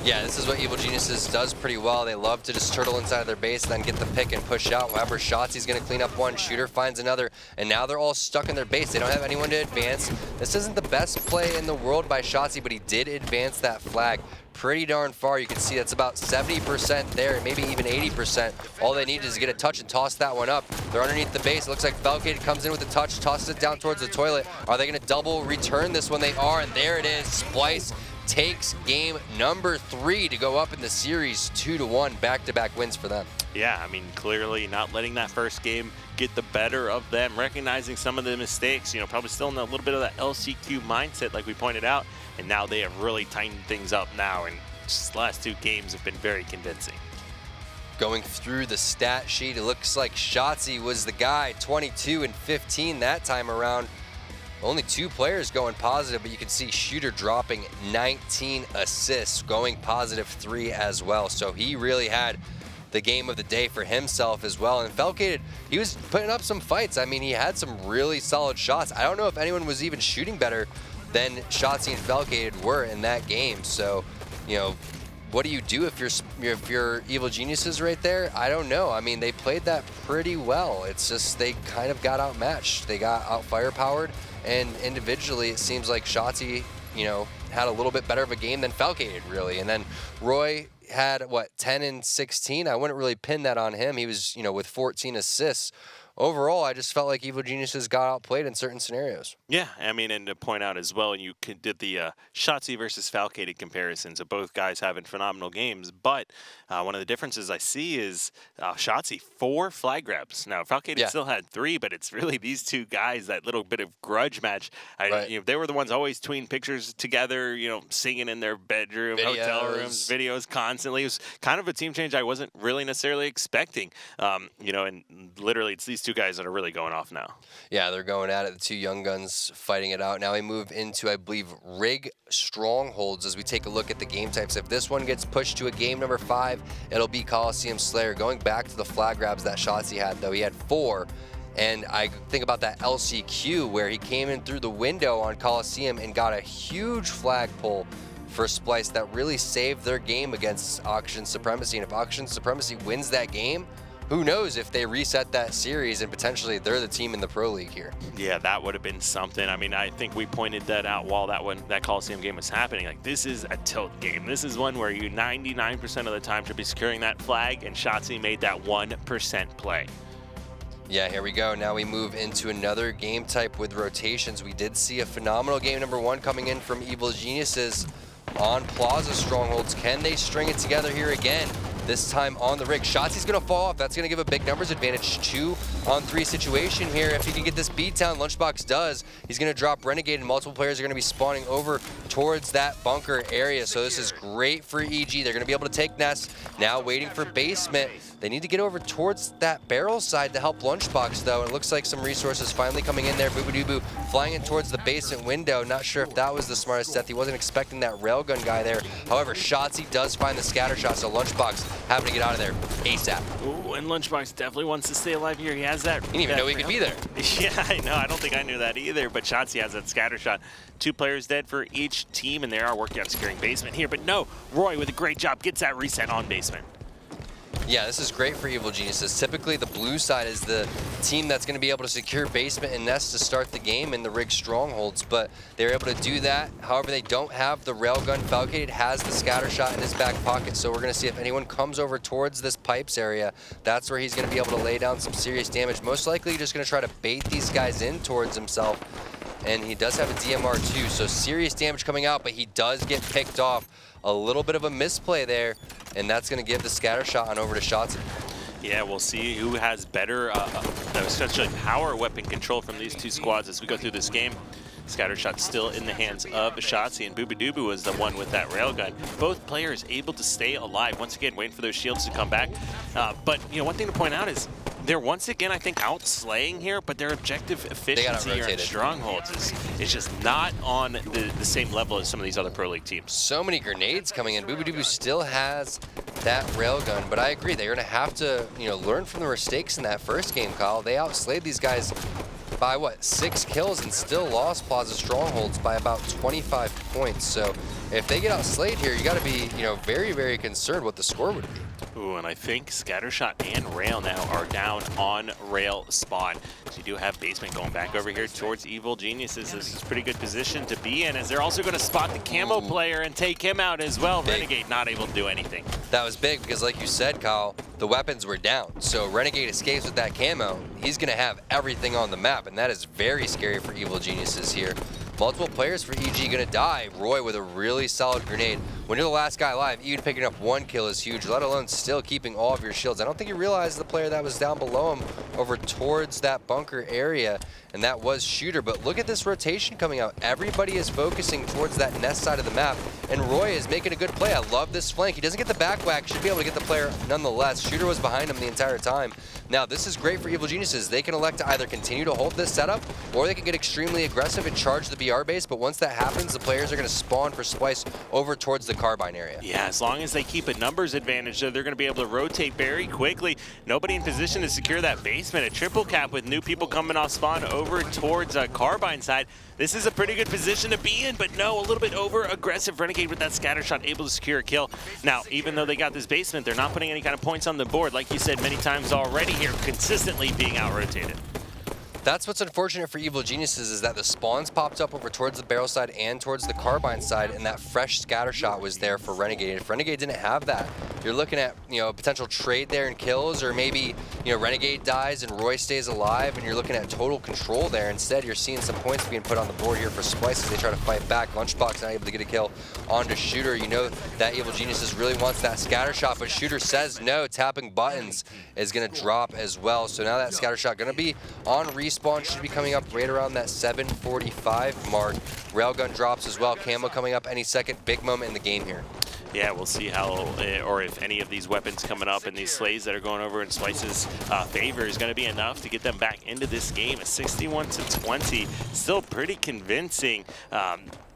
Yeah, this is what Evil Geniuses does pretty well. They love to just turtle inside of their base and then get the pick and push out. However, Shotzi's going to clean up one, Shooter finds another, and now they're all stuck in their base. They don't have anyone to advance. This isn't the best play in the world by Shotzi, but he did advance that flag pretty darn far. You can see that's about 70% there, maybe even 80%. All they need is to get a touch and toss that one up. They're underneath the base. It looks like Falcated comes in with a touch, tosses it down towards the toilet. Are they going to double return this one? They are, and there it is. Splyce takes game number 3 to go up in the series 2-1, back-to-back wins for them. Yeah, I mean, clearly not letting that first game get the better of them, recognizing some of the mistakes, you know, probably still in a little bit of that LCQ mindset like we pointed out, and now they have really tightened things up now, and just the last 2 games have been very convincing. Going through the stat sheet, it looks like Shotzi was the guy, 22 and 15 that time around. Only 2 players going positive, but you can see Shooter dropping 19 assists, going positive 3 as well. So he really had the game of the day for himself as well. And Falcated, he was putting up some fights. I mean, he had some really solid shots. I don't know if anyone was even shooting better than Shotzi and Falcated were in that game. So, you know, what do you do if you're Evil Geniuses right there? I don't know. I mean, they played that pretty well. It's just they kind of got outmatched. They got out firepowered. And individually, it seems like Shotzi, you know, had a little bit better of a game than Falcated, really. And then Roy had, what, 10 and 16? I wouldn't really pin that on him. He was, you know, with 14 assists. Overall, I just felt like Evil Geniuses got outplayed in certain scenarios. Yeah, I mean, and to point out as well, you did the Shotzi versus Falcated comparisons of both guys having phenomenal games, but one of the differences I see is Shotzi 4 flag grabs. Now, Falcated still had 3, but it's really these 2 guys, that little bit of grudge match. Right. You know, they were the ones always tweeting pictures together, you know, singing in their bedroom, hotel rooms, videos constantly. It was kind of a team change I wasn't really necessarily expecting, you know, and literally it's these 2 guys that are really going off now. Yeah, they're going at it, the 2 young guns fighting it out. Now we move into, I believe, Rig Strongholds as we take a look at the game types. If this one gets pushed to a game number 5, it'll be Coliseum Slayer. Going back to the flag grabs that Shotzi had, though, he had 4. And I think about that LCQ where he came in through the window on Coliseum and got a huge flag pull for Splyce that really saved their game against Oxygen Supremacy. And if Oxygen Supremacy wins that game, who knows if they reset that series and potentially they're the team in the Pro League here. Yeah, that would have been something. I mean, I think we pointed that out while that Coliseum game was happening. Like, this is a tilt game. This is one where you 99% of the time should be securing that flag, and Shotzi made that 1% play. Yeah, here we go. Now we move into another game type with rotations. We did see a phenomenal game number 1 coming in from Evil Geniuses on Plaza Strongholds. Can they string it together here again? This time on the rig. Shotzi's going to fall off. That's going to give a big numbers advantage. 2-on-3 situation here. If he can get this beat down, Lunchbox does. He's going to drop Renegade, and multiple players are going to be spawning over towards that bunker area. So this is great for EG. They're going to be able to take Nest. Now waiting for basement. They need to get over towards that barrel side to help Lunchbox, though. It looks like some resources finally coming in there. Booba flying in towards the basement window. Not sure if that was the smartest death. He wasn't expecting that railgun guy there. However, Shotzi does find the scatter shot, so Lunchbox having to get out of there ASAP. Ooh, and Lunchbox definitely wants to stay alive here. He has that. He didn't even know he could be there. Yeah, I know. I don't think I knew that either, but Shotzi has that scatter shot. 2 players dead for each team, and they are working on securing basement here. But no, Roy with a great job gets that reset on basement. Yeah, this is great for Evil Geniuses. Typically, the blue side is the team that's going to be able to secure basement and Nest to start the game in the Rig Strongholds, but they're able to do that. However, they don't have the railgun. Falcated has the scatter shot in his back pocket, so we're going to see if anyone comes over towards this pipes area. That's where he's going to be able to lay down some serious damage. Most likely, just going to try to bait these guys in towards himself, and he does have a DMR too, so serious damage coming out, but he does get picked off. A little bit of a misplay there, and that's going to give the scatter shot on over to Shotzi. Yeah, we'll see who has better, essentially power weapon control from these 2 squads as we go through this game. Scattershot still in the hands of Shotzi, and Boobadooboo was the one with that railgun. Both players able to stay alive. Once again, waiting for those shields to come back. But one thing to point out is they're once again, I think, outslaying here, but their objective efficiency here in Strongholds is just not on the same level as some of these other Pro League teams. So many grenades coming in. Boobadooboo still has that railgun, but I agree, they're going to have to learn from the mistakes in that first game, Kyle. They outslayed these guys by, what, 6 kills and still lost Plaza Strongholds by about 25 points. So if they get outslayed here, you got to be very, very concerned what the score would be. Ooh, and I think Scattershot and Rail now are down on Rail spawn. So you do have Basement going back over here towards Evil Geniuses. This is a pretty good position to be in, as they're also going to spot the camo player and take him out as well. Big. Renegade not able to do anything. That was big because, like you said, Kyle, the weapons were down. So Renegade escapes with that camo. He's going to have everything on the map, and that is very scary for Evil Geniuses here. Multiple players for EG gonna die. Roy with a really solid grenade. When you're the last guy alive, even picking up 1 kill is huge, let alone still keeping all of your shields. I don't think you realized the player that was down below him over towards that bunker area, and that was Shooter. But look at this rotation coming out. Everybody is focusing towards that nest side of the map, and Roy is making a good play. I love this flank. He doesn't get the back whack, should be able to get the player nonetheless. Shooter was behind him the entire time. Now, this is great for Evil Geniuses. They can elect to either continue to hold this setup, or they can get extremely aggressive and charge the BR base, but once that happens, the players are going to spawn for Splyce over towards the Carbine area. Yeah, as long as they keep a numbers advantage, they're going to be able to rotate very quickly. Nobody in position to secure that basement. A triple cap with new people coming off spawn over towards Carbine side. This is a pretty good position to be in, but no, a little bit over-aggressive. Renegade with that scatter shot, able to secure a kill. Now, even though they got this basement, they're not putting any kind of points on the board. Like you said many times already here, consistently being out-rotated. That's what's unfortunate for Evil Geniuses, is that the spawns popped up over towards the barrel side and towards the Carbine side, and that fresh scatter shot was there for Renegade. If Renegade didn't have that, you're looking at a potential trade there in kills, or maybe Renegade dies and Roy stays alive, and you're looking at total control there. Instead, you're seeing some points being put on the board here for Splyce as they try to fight back. Lunchbox not able to get a kill onto Shooter. You know that Evil Geniuses really wants that scatter shot, but Shooter says no. Tapping buttons is going to drop as well. So now that scatter shot going to be on respawn, should be coming up right around that 7:45 mark. Railgun drops as well. Camo coming up any second. Big moment in the game here. Yeah, we'll see how, or if any of these weapons coming up and these slays that are going over in Splyce's favor is going to be enough to get them back into this game. A 61-20, still pretty convincing.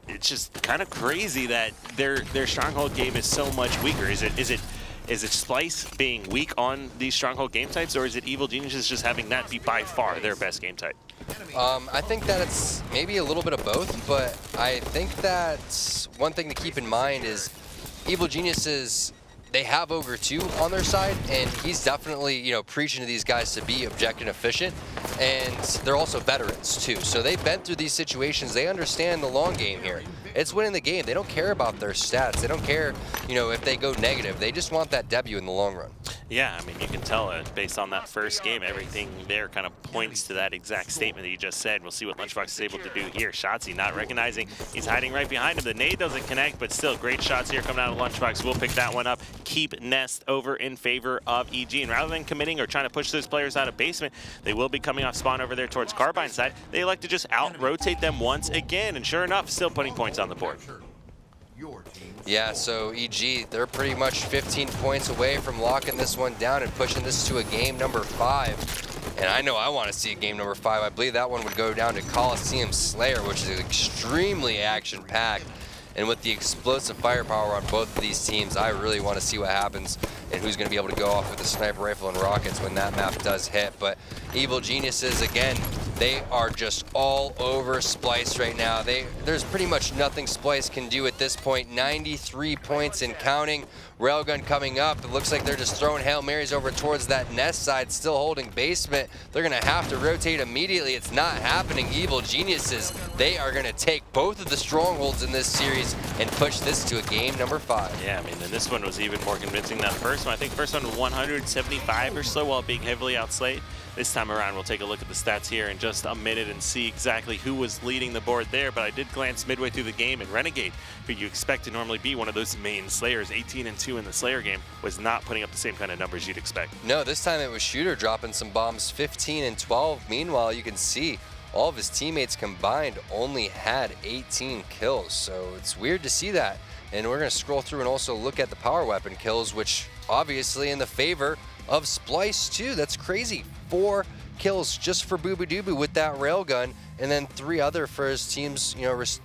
It's just kind of crazy that their stronghold game is so much weaker. Is it Splyce being weak on these stronghold game types, or is it Evil Geniuses just having that be by far their best game type? I think that it's maybe a little bit of both, but I think that one thing to keep in mind is Evil Geniuses, they have Ogre 2 on their side, and he's definitely, preaching to these guys to be objective and efficient, and they're also veterans too. So they've been through these situations. They understand the long game here. It's winning the game. They don't care about their stats. They don't care, if they go negative. They just want that W in the long run. Yeah, I mean, you can tell based on that first game, everything there kind of points to that exact statement that you just said. We'll see what Lunchbox is able to do here. Shotzi not recognizing. He's hiding right behind him. The nade doesn't connect, but still great shots here coming out of Lunchbox. We'll pick that one up. Keep Nest over in favor of EG. And rather than committing or trying to push those players out of basement, they will be coming off spawn over there towards Carbine side. They elect to just out-rotate them once again. And sure enough, still putting points on the board. Yeah, so EG, they're pretty much 15 points away from locking this one down and pushing this to a game number 5. And I know I want to see a game number 5. I believe that one would go down to Coliseum Slayer, which is extremely action-packed. And with the explosive firepower on both of these teams, I really want to see what happens and who's going to be able to go off with a sniper rifle and rockets when that map does hit. But Evil Geniuses, again, they are just all over Splyce right now. There's pretty much nothing Splyce can do at this point. 93 points and counting. Railgun coming up. It looks like they're just throwing Hail Marys over towards that nest side, still holding basement. They're going to have to rotate immediately. It's not happening. Evil Geniuses, they are going to take both of the strongholds in this series and push this to a game number 5. Yeah, I mean, and this one was even more convincing than the first one. I think first one was 175 or so while being heavily outslayed. This time around, we'll take a look at the stats here in just a minute and see exactly who was leading the board there. But I did glance midway through the game, and Renegade, who you expect to normally be one of those main Slayers, 18-2 in the Slayer game, was not putting up the same kind of numbers you'd expect. No, this time it was Shooter dropping some bombs, 15-12. Meanwhile, you can see all of his teammates combined only had 18 kills. So it's weird to see that. And we're going to scroll through and also look at the power weapon kills, which obviously in the favor of Splyce too. That's crazy. 4 kills just for Boo-Boo-Doo-Boo with that railgun, and then 3 other for his teams,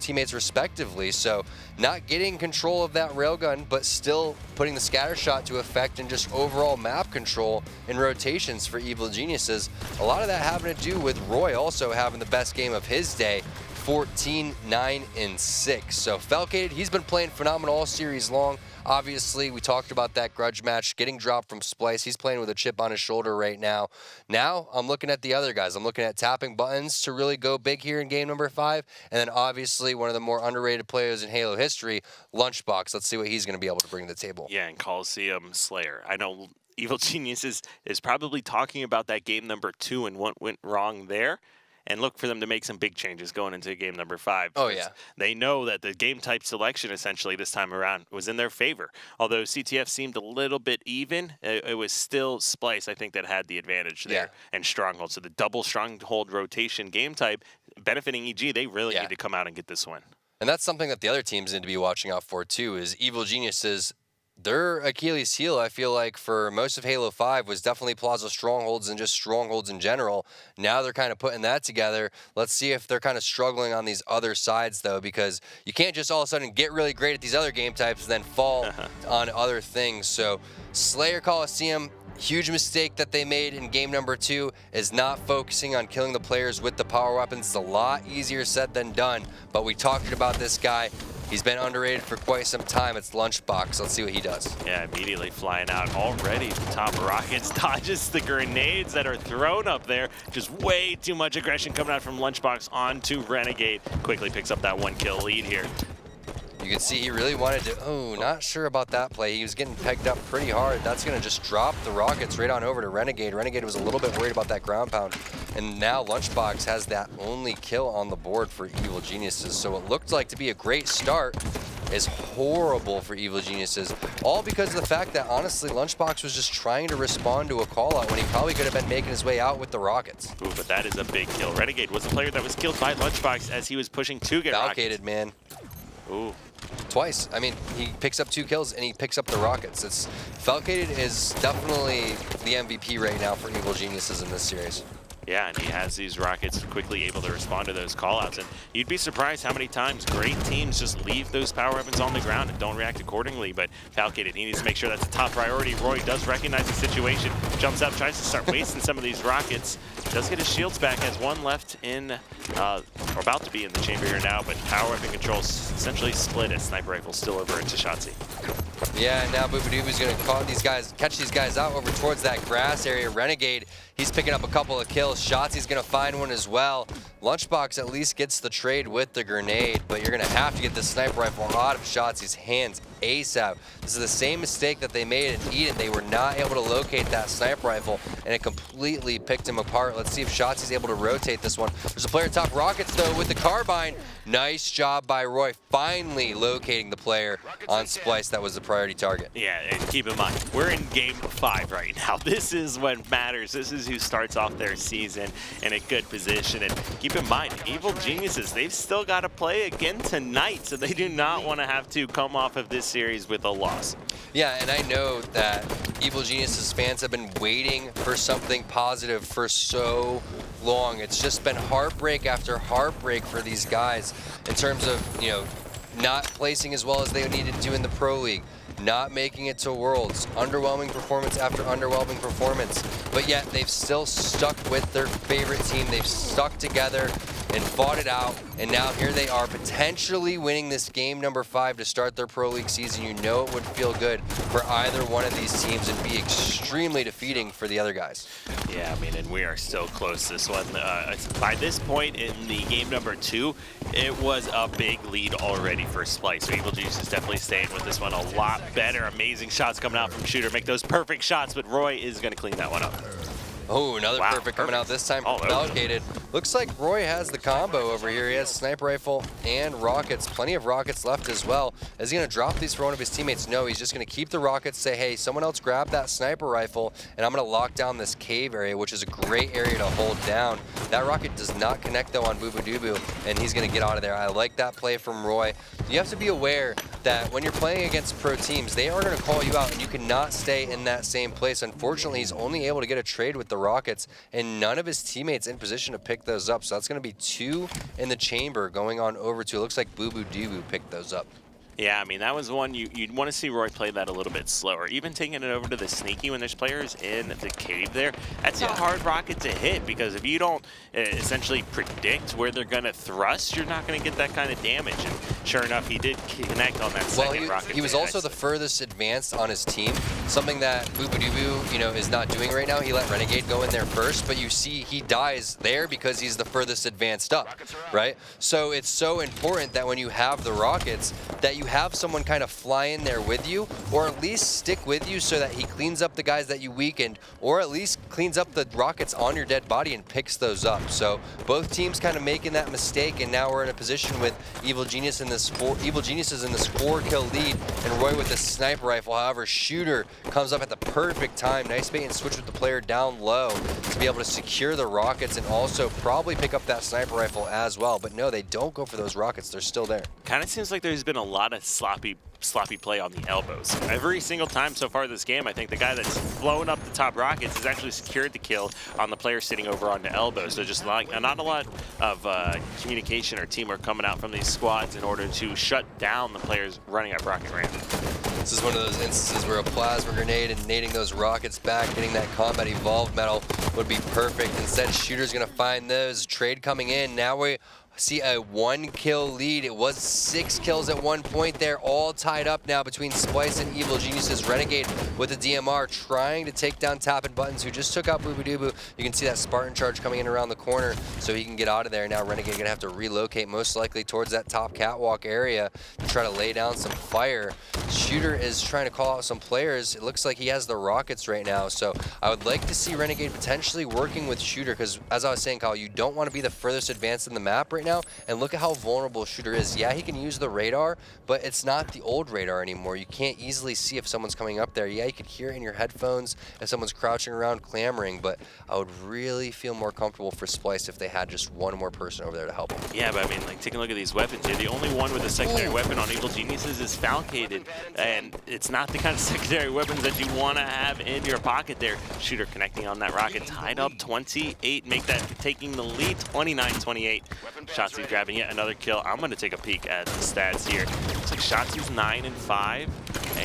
teammates respectively. So not getting control of that railgun, but still putting the scatter shot to effect and just overall map control and rotations for Evil Geniuses. A lot of that having to do with Roy also having the best game of his day. 14, 9, and 6. So Falcated, he's been playing phenomenal all series long. Obviously, we talked about that grudge match getting dropped from Splyce. He's playing with a chip on his shoulder right now. Now, I'm looking at the other guys. I'm looking at tapping buttons to really go big here in game number 5. And then obviously, one of the more underrated players in Halo history, Lunchbox. Let's see what he's going to be able to bring to the table. Yeah, and Coliseum Slayer. I know Evil Genius is probably talking about that game number 2 and what went wrong there. And look for them to make some big changes going into game number 5. Oh, yeah. They know that the game type selection essentially this time around was in their favor. Although CTF seemed a little bit even, it was still Splyce, I think, that had the advantage there. And Stronghold. So the double Stronghold rotation game type benefiting EG, they really need to come out and get this win. And that's something that the other teams need to be watching out for, too, is Evil Geniuses. Their Achilles heel, I feel like, for most of Halo 5 was definitely Plaza Strongholds and just Strongholds in general. Now they're kind of putting that together. Let's see if they're kind of struggling on these other sides, though, because you can't just all of a sudden get really great at these other game types and then fall on other things. So Slayer Coliseum, huge mistake that they made in game number 2 is not focusing on killing the players with the power weapons. It's a lot easier said than done, but we talked about this guy. He's been underrated for quite some time. It's Lunchbox. Let's see what he does. Yeah, immediately flying out already. The top rockets dodges the grenades that are thrown up there. Just way too much aggression coming out from Lunchbox onto Renegade. Quickly picks up that 1 kill lead here. You can see he really wanted to, not sure about that play. He was getting pegged up pretty hard. That's going to just drop the rockets right on over to Renegade. Renegade was a little bit worried about that ground pound. And now Lunchbox has that only kill on the board for Evil Geniuses. So what looked like to be a great start is horrible for Evil Geniuses. All because of the fact that, honestly, Lunchbox was just trying to respond to a call-out when he probably could have been making his way out with the rockets. Ooh, but that is a big kill. Renegade was the player that was killed by Lunchbox as he was pushing to get rockets. Falcated, man. Ooh. Twice. I mean, he picks up 2 kills and he picks up the rockets. Falcated is definitely the MVP right now for Evil Geniuses in this series. Yeah, and he has these rockets quickly able to respond to those callouts. And you'd be surprised how many times great teams just leave those power weapons on the ground and don't react accordingly. But Falcated, he needs to make sure that's a top priority. Roy does recognize the situation, jumps up, tries to start wasting some of these rockets. Does get his shields back, has 1 left in, or about to be in the chamber here now, but power weapon controls essentially split as sniper rifle still over into Shotzi. Yeah, and now Boo-Boo-Doo-Boo's going to catch these guys out over towards that grass area. Renegade, he's picking up a couple of kills. Shotzi's going to find one as well. Lunchbox at least gets the trade with the grenade, but you're going to have to get the sniper rifle out of Shotzi's hands ASAP. This is the same mistake that they made in Eden. They were not able to locate that sniper rifle, and it completely picked him apart. Let's see if Shotzi's able to rotate this one. There's a player top rockets, though, with the carbine. Nice job by Roy, finally locating the player on Splyce that was the priority target. Yeah, and keep in mind, we're in game 5 right now. This is what matters. This is who starts off their season in a good position. And keep in mind, Evil Geniuses, they've still got to play again tonight, so they do not want to have to come off of this series with a loss. Yeah, and I know that Evil Geniuses fans have been waiting for something positive for so long. It's just been heartbreak after heartbreak for these guys in terms of, not placing as well as they needed to in the Pro League, not making it to Worlds, underwhelming performance after underwhelming performance, but yet they've still stuck with their favorite team. They've stuck together and fought it out, and now here they are potentially winning this game number 5 to start their Pro League season. You know it would feel good for either one of these teams and be extremely defeating for the other guys. Yeah, I mean, and we are so close this one. By this point in the game number 2, it was a big lead already for Splyce. So Evil Genius is definitely staying with this one a lot better. Amazing shots coming out from Shooter. Make those perfect shots, but Roy is going to clean that one up. Oh, another Wow, perfect coming out this time All from over. Falcated. Looks like Roy has the combo over here. He has sniper rifle and rockets. Plenty of rockets left as well. Is he going to drop these for one of his teammates? No, he's just going to keep the rockets, say, hey, someone else grab that sniper rifle, and I'm going to lock down this cave area, which is a great area to hold down. That rocket does not connect, though, on Bubudubu, and he's going to get out of there. I like that play from Roy. You have to be aware that when you're playing against pro teams, they are going to call you out, and you cannot stay in that same place. Unfortunately, he's only able to get a trade with the rockets, and none of his teammates in position to pick those up. So that's going to be 2 in the chamber going on over to. It looks like Bubudubu picked those up. Yeah, I mean, that was one you'd want to see Roy play that a little bit slower. Even taking it over to the sneaky when there's players in the cave there, that's a hard rocket to hit, because if you don't essentially predict where they're going to thrust, you're not going to get that kind of damage. And sure enough, he did connect on that second rocket. He was also the furthest advanced on his team, something that Bubudubu, is not doing right now. He let Renegade go in there first, but you see he dies there because he's the furthest advanced up, right? So it's so important that when you have the rockets, that you have someone kind of fly in there with you, or at least stick with you so that he cleans up the guys that you weakened, or at least cleans up the rockets on your dead body and picks those up. So both teams kind of making that mistake, and now we're in a position with Evil Geniuses in this 4-kill lead, and Roy with the sniper rifle. However, Shooter comes up at the perfect time. Nice bait and switch with the player down low to be able to secure the rockets and also probably pick up that sniper rifle as well. But no, they don't go for those rockets. They're still there. Kind of seems like there's been a lot of sloppy play on the elbows. Every single time so far this game, I think the guy that's blown up the top rockets has actually secured the kill on the player sitting over on the elbows. So just not a lot of communication or teamwork coming out from these squads in order to shut down the players running at rocket ramp. This is one of those instances where a plasma grenade and nading those rockets back, getting that combat evolved medal would be perfect. Instead, Shooter's going to find those. Trade coming in. Now we see a 1-kill lead. It was 6 kills at one point there, all tied up now between Splyce and Evil Geniuses. Renegade with the DMR trying to take down Tappin' Buttons, who just took out Bubudubu. You can see that Spartan charge coming in around the corner so he can get out of there. Now Renegade gonna have to relocate most likely towards that top catwalk area to try to lay down some fire. Shooter is trying to call out some players. It looks like he has the rockets right now, so I would like to see Renegade potentially working with Shooter, because as I was saying, Kyle, you don't want to be the furthest advanced in the map right now, and look at how vulnerable Shooter is. Yeah, he can use the radar, but it's not the old radar anymore. You can't easily see if someone's coming up there. Yeah, you can hear it in your headphones if someone's crouching around clamoring, but I would really feel more comfortable for Splyce if they had just one more person over there to help him. Yeah, but I mean, like, taking a look at these weapons here, the only one with a secondary weapon on Evil Geniuses is Falcated, and it's not the kind of secondary weapons that you want to have in your pocket there. Shooter connecting on that rocket, tied up 28, make that taking the lead, 29-28. Shotzi grabbing yet another kill. I'm going to take a peek at the stats here. Looks like Shotzi's 9-5,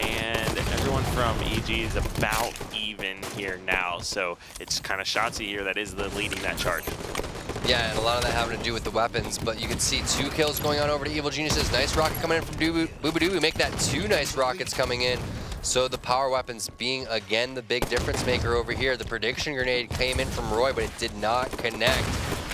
and everyone from EG is about even here now. So it's kind of Shotzi here that is leading that charge. Yeah, and a lot of that having to do with the weapons, but you can see 2 kills going on over to Evil Geniuses. Nice rocket coming in from Bubudubu. Make that 2 nice rockets coming in. So the power weapons being, again, the big difference maker over here. The prediction grenade came in from Roy, but it did not connect.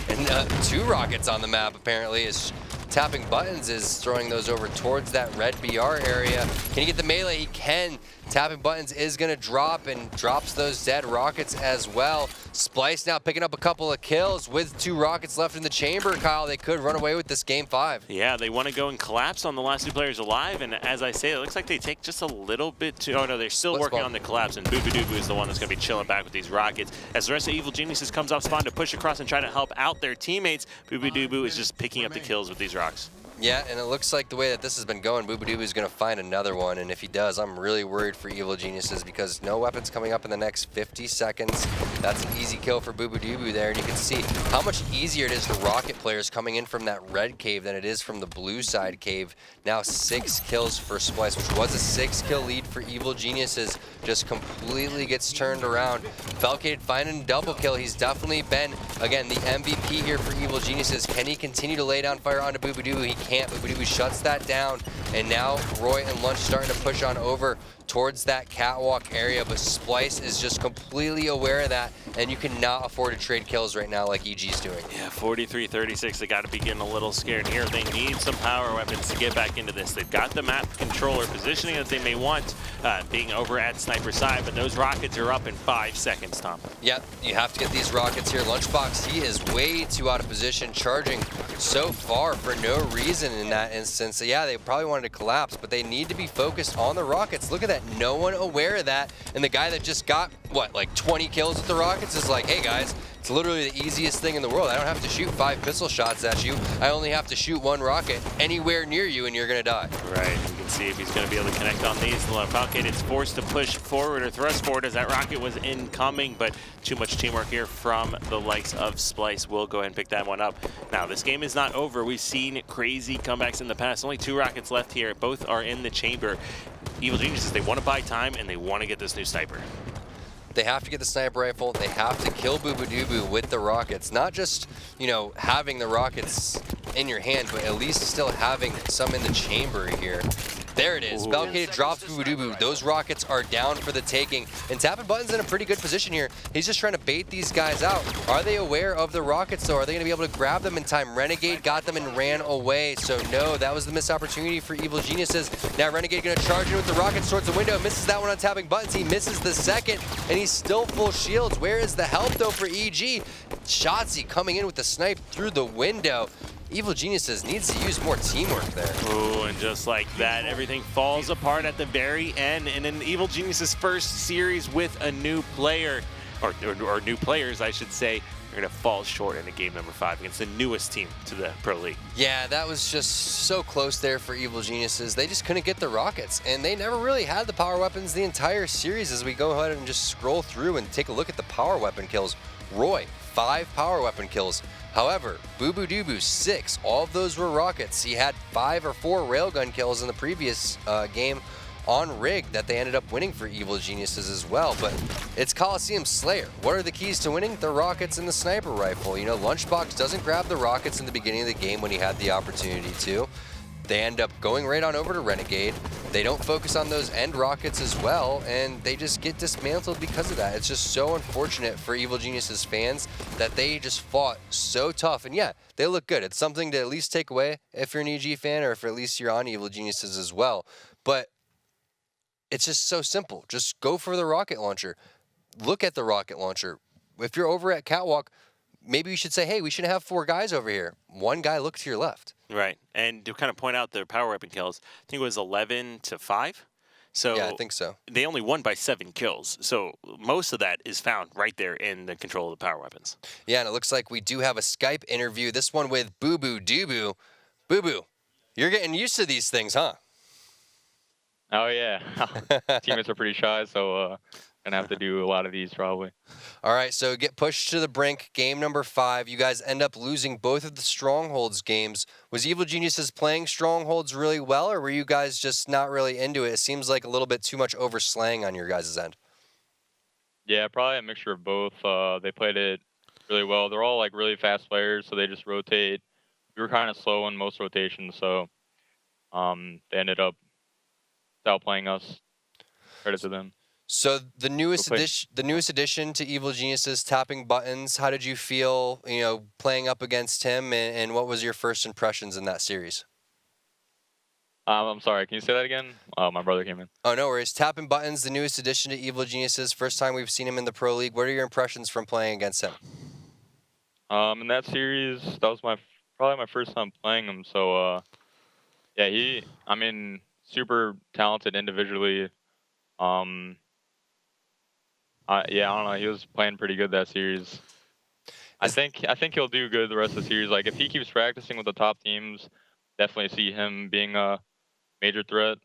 And 2 rockets on the map, apparently, as Tapping Buttons is throwing those over towards that red BR area. Can he get the melee? He can. Tapping Buttons is going to drop and drops those dead rockets as well. Splyce now picking up a couple of kills with 2 rockets left in the chamber, Kyle. They could run away with this game 5. Yeah, they want to go and collapse on the last 2 players alive, and as I say, it looks like they take just a little bit too... Oh no, they're still working on the collapse, and Bubudubu is the one that's going to be chilling back with these rockets. As the rest of Evil Geniuses comes up spawn to push across and try to help out their teammates, Bubudubu is just picking up the kills with these rocks. Yeah, and it looks like the way that this has been going, Bubudubu is going to find another one, and if he does, I'm really worried for Evil Geniuses because no weapons coming up in the next 50 seconds. That's an easy kill for Bubudubu there, and you can see how much easier it is for rocket players coming in from that red cave than it is from the blue side cave. Now 6 kills for Splyce, which was a 6-kill lead for Evil Geniuses, just completely gets turned around. Falcated finding a double kill. He's definitely been, again, the MVP here for Evil Geniuses. Can he continue to lay down fire onto Bubudubu? He can't. Bubudubu shuts that down, and now Roy and Lunch starting to push on over towards that catwalk area, but Splyce is just completely aware of that that, and you cannot afford to trade kills right now like EG's doing. Yeah, 43-36. They got to be getting a little scared here. They need some power weapons to get back into this. They've got the map controller positioning that they may want, being over at sniper side, but those rockets are up in 5 seconds, Tom. Yep, you have to get these rockets here. Lunchbox, he is way too out of position, charging so far for no reason in that instance. So yeah, they probably wanted to collapse, but they need to be focused on the rockets. Look at that, no one aware of that. And the guy that just got, what, like 20 kills with the rockets is like, hey guys, it's literally the easiest thing in the world. I don't have to shoot 5 pistol shots at you. I only have to shoot 1 rocket anywhere near you and you're gonna die. Right, you can see if he's gonna be able to connect on these. Falcon is forced to push forward or thrust forward as that rocket was incoming, but too much teamwork here from the likes of Splyce. Will go ahead and pick that one up. Now, this game is not over. We've seen crazy comebacks in the past. Only 2 rockets left here. Both are in the chamber. Evil Geniuses, they want to buy time and they want to get this new sniper. They have to get the sniper rifle. They have to kill Boo Boo Doo Boo with the rockets. Not just, you know, having the rockets in your hand, but at least still having some in the chamber here. There it is. Balcated drops Boo Boo Doo Boo. Those rockets are down for the taking. And Tapping Button's in a pretty good position here. He's just trying to bait these guys out. Are they aware of the rockets, though? Are they going to be able to grab them in time? Renegade got them and ran away. So, no, that was the missed opportunity for Evil Geniuses. Now, Renegade going to charge in with the rockets towards the window. Misses that one on Tapping Buttons. He misses the second, and he's still full shields. Where is the help, though, for EG? Shotzzy coming in with the snipe through the window. Evil Geniuses needs to use more teamwork there. Ooh, and just like that, everything falls apart at the very end. And in Evil Geniuses' first series with a new player, or new players, I should say, they're going to fall short in the game number 5 against the newest team to the Pro League. Yeah, that was just so close there for Evil Geniuses. They just couldn't get the rockets, and they never really had the power weapons the entire series. As we go ahead and just scroll through and take a look at the power weapon kills. Roy, 5 power weapon kills. However, Boo Boo Doo Boo, 6. All of those were rockets. He had 5 or 4 railgun kills in the previous game on Rig that they ended up winning for Evil Geniuses as well. But it's Coliseum Slayer. What are the keys to winning? The rockets and the sniper rifle. You know, Lunchbox doesn't grab the rockets in the beginning of the game when he had the opportunity to. They end up going right on over to Renegade. They don't focus on those end rockets as well, and they just get dismantled because of that. It's just so unfortunate for Evil Geniuses fans that they just fought so tough. And yeah, they look good. It's something to at least take away if you're an EG fan, or if at least you're on Evil Geniuses as well. But it's just so simple. Just go for the rocket launcher. Look at the rocket launcher. If you're over at Catwalk, maybe you should say, hey, we should have 4 guys over here. 1 guy look to your left. Right, and to kind of point out their power weapon kills, I think it was 11-5. So yeah, I think so. They only won by 7 kills. So most of that is found right there in the control of the power weapons. Yeah, and it looks like we do have a Skype interview. This one with Boo Boo Doo Boo. Boo Boo, you're getting used to these things, huh? Oh yeah, teammates are pretty shy, so gonna have to do a lot of these probably. All right, so get pushed to the brink. Game number 5. You guys end up losing both of the Strongholds games. Was Evil Geniuses playing Strongholds really well, or were you guys just not really into it? It seems like a little bit too much overslaying on your guys' end. Yeah, probably a mixture of both. They played it really well. They're all like really fast players, so they just rotate. We were kind of slow in most rotations, so they ended up outplaying us. Credit to them. So the newest addition to Evil Geniuses, Tapping Buttons. How did you feel, you know, playing up against him, and what was your first impressions in that series? I'm sorry, can you say that again? My brother came in. Oh, no worries. Tapping Buttons, the newest addition to Evil Geniuses. First time we've seen him in the Pro League. What are your impressions from playing against him? In that series, that was probably my first time playing him. So yeah, I mean, super talented individually. Yeah, I don't know. He was playing pretty good that series. I think he'll do good the rest of the series. Like if he keeps practicing with the top teams, definitely see him being a major threat.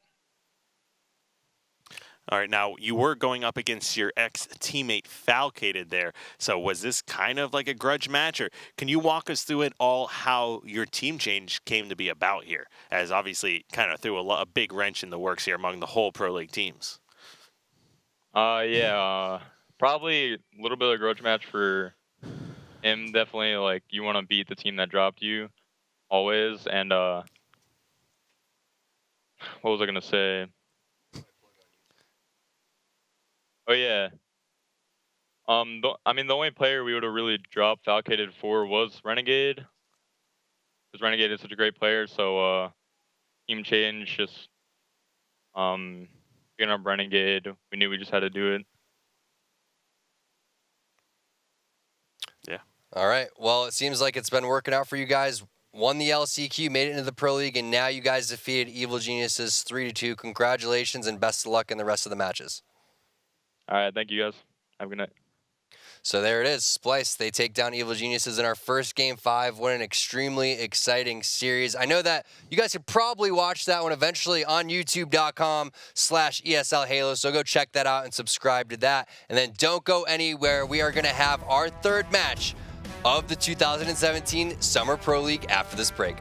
All right, now you were going up against your ex-teammate Falcated there. So was this kind of like a grudge match, or can you walk us through it all, how your team change came to be about here, as obviously kind of threw a big wrench in the works here among the whole Pro League teams? Yeah, probably a little bit of a grudge match for him. Definitely, like you want to beat the team that dropped you, always. And what was I gonna say? Oh yeah. I mean, the only player we would have really dropped Falcated for was Renegade, because Renegade is such a great player. So team change, just picking up Renegade. We knew we just had to do it. Yeah. All right. Well, it seems like it's been working out for you guys. Won the LCQ, made it into the Pro League, and now you guys defeated Evil Geniuses 3-2. Congratulations and best of luck in the rest of the matches. All right, thank you guys. Have a good night. So there it is, Splyce. They take down Evil Geniuses in our first Game 5. What an extremely exciting series. I know that you guys could probably watch that one eventually on youtube.com/ESL Halo, so go check that out and subscribe to that. And then don't go anywhere. We are going to have our third match of the 2017 Summer Pro League after this break.